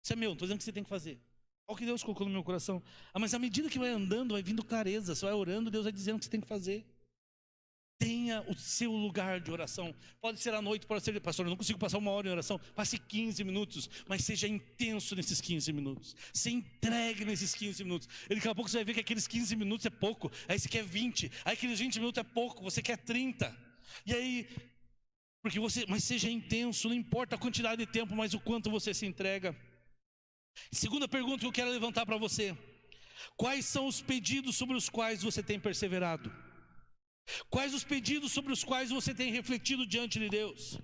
Isso é meu, não estou dizendo que você tem que fazer. Olha o que Deus colocou no meu coração. Mas à medida que vai andando, vai vindo clareza. Você vai orando, Deus vai dizendo o que você tem que fazer. Tenha o seu lugar de oração. Pode ser à noite, pode ser, pastor, eu não consigo passar 1 hora em oração. Passe 15 minutos, mas seja intenso nesses 15 minutos. Se entregue nesses 15 minutos. E daqui a pouco você vai ver que aqueles 15 minutos é pouco. Aí você quer 20. Aí aqueles 20 minutos é pouco, você quer 30. E aí, mas seja intenso, não importa a quantidade de tempo, mas o quanto você se entrega. Segunda pergunta que eu quero levantar para você: quais são os pedidos sobre os quais você tem perseverado? Quais os pedidos sobre os quais você tem refletido diante de Deus?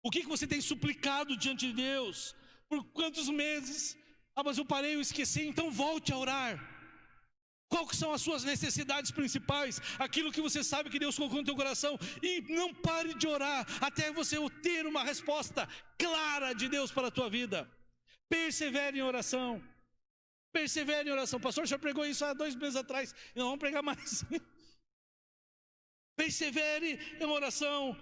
O que você tem suplicado diante de Deus? Por quantos meses? Mas eu parei, eu esqueci, então volte a orar. Qual que são as suas necessidades principais? Aquilo que você sabe que Deus colocou no teu coração. E não pare de orar até você ter uma resposta clara de Deus para a tua vida. Persevere em oração. Persevere em oração. O pastor já pregou isso há 2 meses atrás. E não vamos pregar mais. Persevere em oração.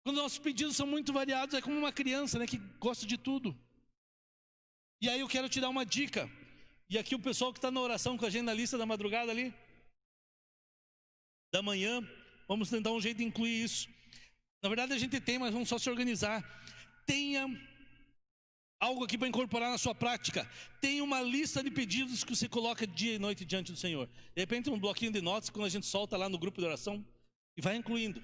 Quando nossos pedidos são muito variados, é como uma criança, né, que gosta de tudo. E aí eu quero te dar uma dica. E aqui o pessoal que está na oração com a gente na lista da madrugada ali, da manhã, vamos tentar um jeito de incluir isso. Na verdade a gente tem, mas vamos só se organizar. Tenha algo aqui para incorporar na sua prática. Tenha uma lista de pedidos que você coloca dia e noite diante do Senhor. De repente um bloquinho de notas, quando a gente solta lá no grupo de oração, e vai incluindo.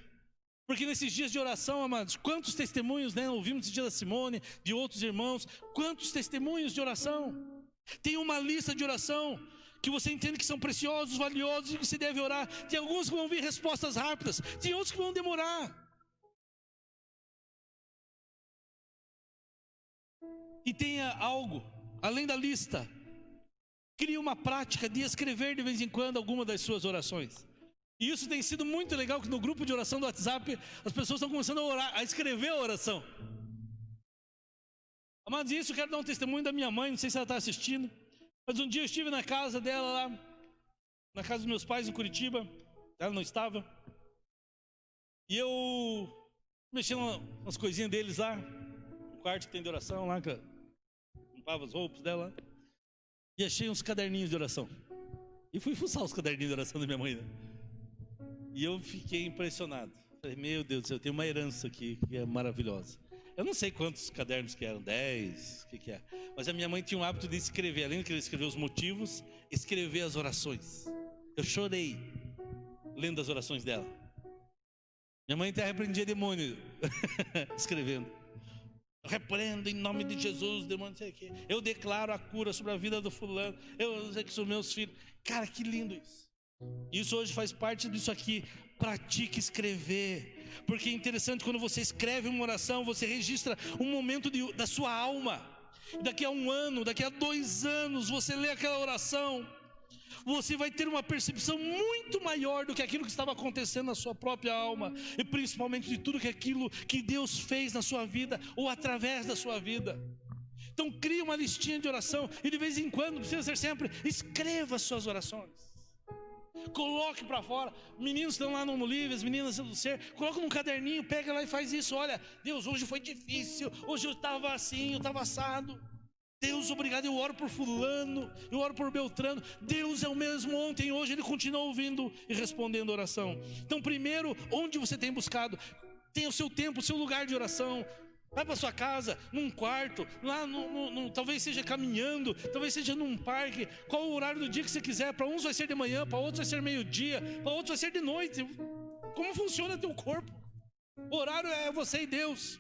Porque nesses dias de oração, amados, quantos testemunhos, né? Ouvimos esse dia da Simone, de outros irmãos, quantos testemunhos de oração. Tem uma lista de oração que você entende que são preciosos, valiosos e que você deve orar. Tem alguns que vão vir respostas rápidas, tem outros que vão demorar. E tenha algo, além da lista, crie uma prática de escrever de vez em quando alguma das suas orações. E isso tem sido muito legal, que no grupo de oração do WhatsApp, as pessoas estão começando a orar, a escrever a oração. Amados, isso eu quero dar um testemunho da minha mãe, não sei se ela está assistindo, mas um dia eu estive na casa dela lá, na casa dos meus pais em Curitiba, ela não estava, e eu mexi umas coisinhas deles lá, no quarto que tem de oração lá, que eu limpava as roupas dela, e achei uns caderninhos de oração, e fui fuçar os caderninhos de oração da minha mãe, né? E eu fiquei impressionado. Falei, meu Deus do céu, eu tenho uma herança aqui que é maravilhosa. Eu não sei quantos cadernos que eram, 10, o que é. Mas a minha mãe tinha o hábito de escrever, além de escrever os motivos, escrever as orações. Eu chorei lendo as orações dela. Minha mãe até repreendia demônio escrevendo. Eu repreendo em nome de Jesus, demônio, não sei o quê. Eu declaro a cura sobre a vida do fulano. Eu sei que são meus filhos. Cara, que lindo isso. Isso hoje faz parte disso aqui. Pratique escrever, porque é interessante, quando você escreve uma oração, você registra um momento da sua alma. Daqui a 1 ano, daqui a 2 anos, você lê aquela oração, você vai ter uma percepção muito maior do que aquilo que estava acontecendo na sua própria alma, e principalmente de tudo aquilo que Deus fez na sua vida, ou através da sua vida. Então crie uma listinha de oração, e de vez em quando, não precisa ser sempre, escreva as suas orações. Coloque para fora. Meninos estão lá no livro, as meninas do ser, coloca num caderninho, pega lá e faz isso. Olha, Deus, hoje foi difícil, hoje eu estava assim, eu estava assado. Deus, obrigado, eu oro por fulano, eu oro por Beltrano. Deus é o mesmo ontem e hoje, Ele continua ouvindo e respondendo a oração. Então primeiro, onde você tem buscado? Tenha o seu tempo, o seu lugar de oração. Vai para sua casa, num quarto, lá talvez seja caminhando, talvez seja num parque. Qual o horário do dia que você quiser? Para uns vai ser de manhã, para outros vai ser meio-dia, para outros vai ser de noite. Como funciona teu corpo? O horário é você e Deus.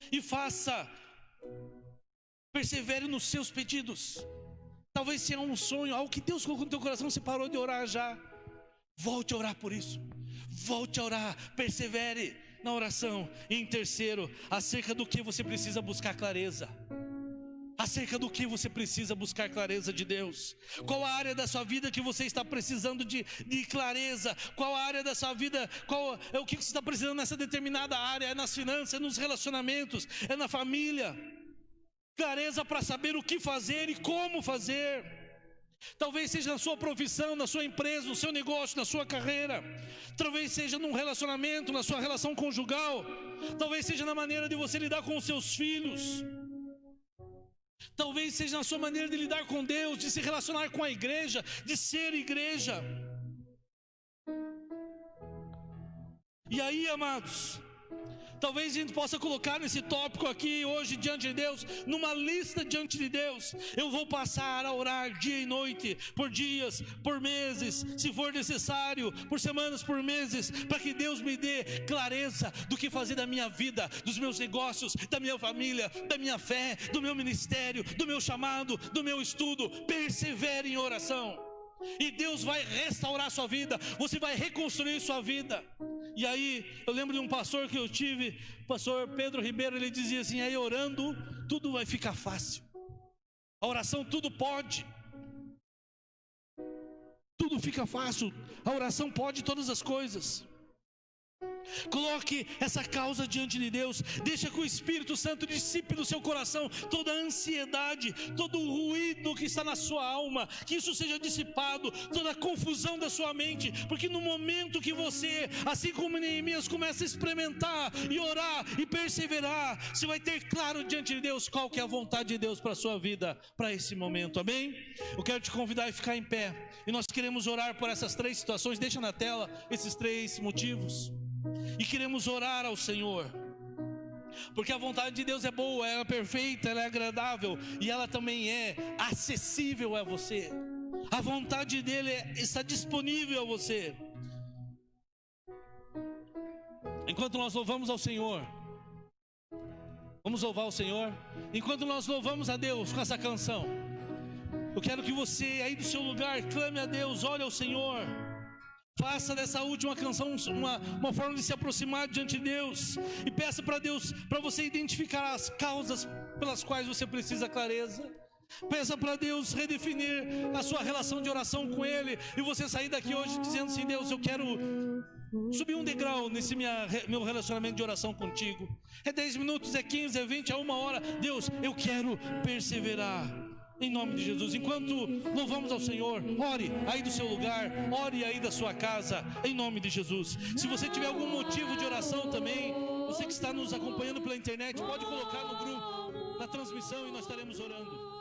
E persevere nos seus pedidos. Talvez tenha um sonho, algo que Deus colocou no teu coração, você parou de orar já. Volte a orar por isso. Volte a orar, persevere na oração. E em terceiro, acerca do que você precisa buscar clareza. Acerca do que você precisa buscar clareza de Deus. Qual a área da sua vida que você está precisando de clareza? Qual a área da sua vida? Qual é o que você está precisando nessa determinada área? É nas finanças, é nos relacionamentos, é na família. Clareza para saber o que fazer e como fazer. Talvez seja na sua profissão, na sua empresa, no seu negócio, na sua carreira. Talvez seja num relacionamento, na sua relação conjugal. Talvez seja na maneira de você lidar com os seus filhos. Talvez seja na sua maneira de lidar com Deus, de se relacionar com a igreja, de ser igreja. E aí, amados, talvez a gente possa colocar nesse tópico aqui hoje diante de Deus, numa lista diante de Deus. Eu vou passar a orar dia e noite, por dias, por meses, se for necessário, por semanas, por meses, para que Deus me dê clareza do que fazer da minha vida, dos meus negócios, da minha família, da minha fé, do meu ministério, do meu chamado, do meu estudo. Persevere em oração. E Deus vai restaurar sua vida, você vai reconstruir sua vida. E aí, eu lembro de um pastor que eu tive, pastor Pedro Ribeiro, ele dizia assim: aí orando, tudo vai ficar fácil. A oração tudo pode. tudo fica fácil. A oração pode todas as coisas. Coloque essa causa diante de Deus. Deixa que o Espírito Santo dissipe do seu coração toda a ansiedade, todo o ruído que está na sua alma, que isso seja dissipado, toda a confusão da sua mente, porque no momento que você, assim como Neemias, começa a experimentar e orar e perseverar, você vai ter claro diante de Deus qual que é a vontade de Deus para a sua vida, para esse momento, amém? Eu quero te convidar a ficar em pé, e nós queremos orar por essas 3 situações. Deixa na tela esses 3 motivos. E queremos orar ao Senhor, porque a vontade de Deus é boa, ela é perfeita, ela é agradável, e ela também é acessível a você. A vontade dele está disponível a você. Enquanto nós louvamos ao Senhor, vamos louvar o Senhor. Enquanto nós louvamos a Deus com essa canção, eu quero que você aí do seu lugar clame a Deus, ore ao Senhor. Faça dessa última canção uma forma de se aproximar diante de Deus, e peça para Deus, para você identificar as causas pelas quais você precisa clareza. Peça para Deus redefinir a sua relação de oração com Ele, e você sair daqui hoje dizendo assim: Deus, eu quero subir um degrau nesse meu relacionamento de oração contigo. É 10 minutos, é 15, é 20, é 1 hora. Deus, eu quero perseverar. Em nome de Jesus, enquanto louvamos ao Senhor, ore aí do seu lugar, ore aí da sua casa, em nome de Jesus. Se você tiver algum motivo de oração também, você que está nos acompanhando pela internet, pode colocar no grupo, na transmissão, e nós estaremos orando.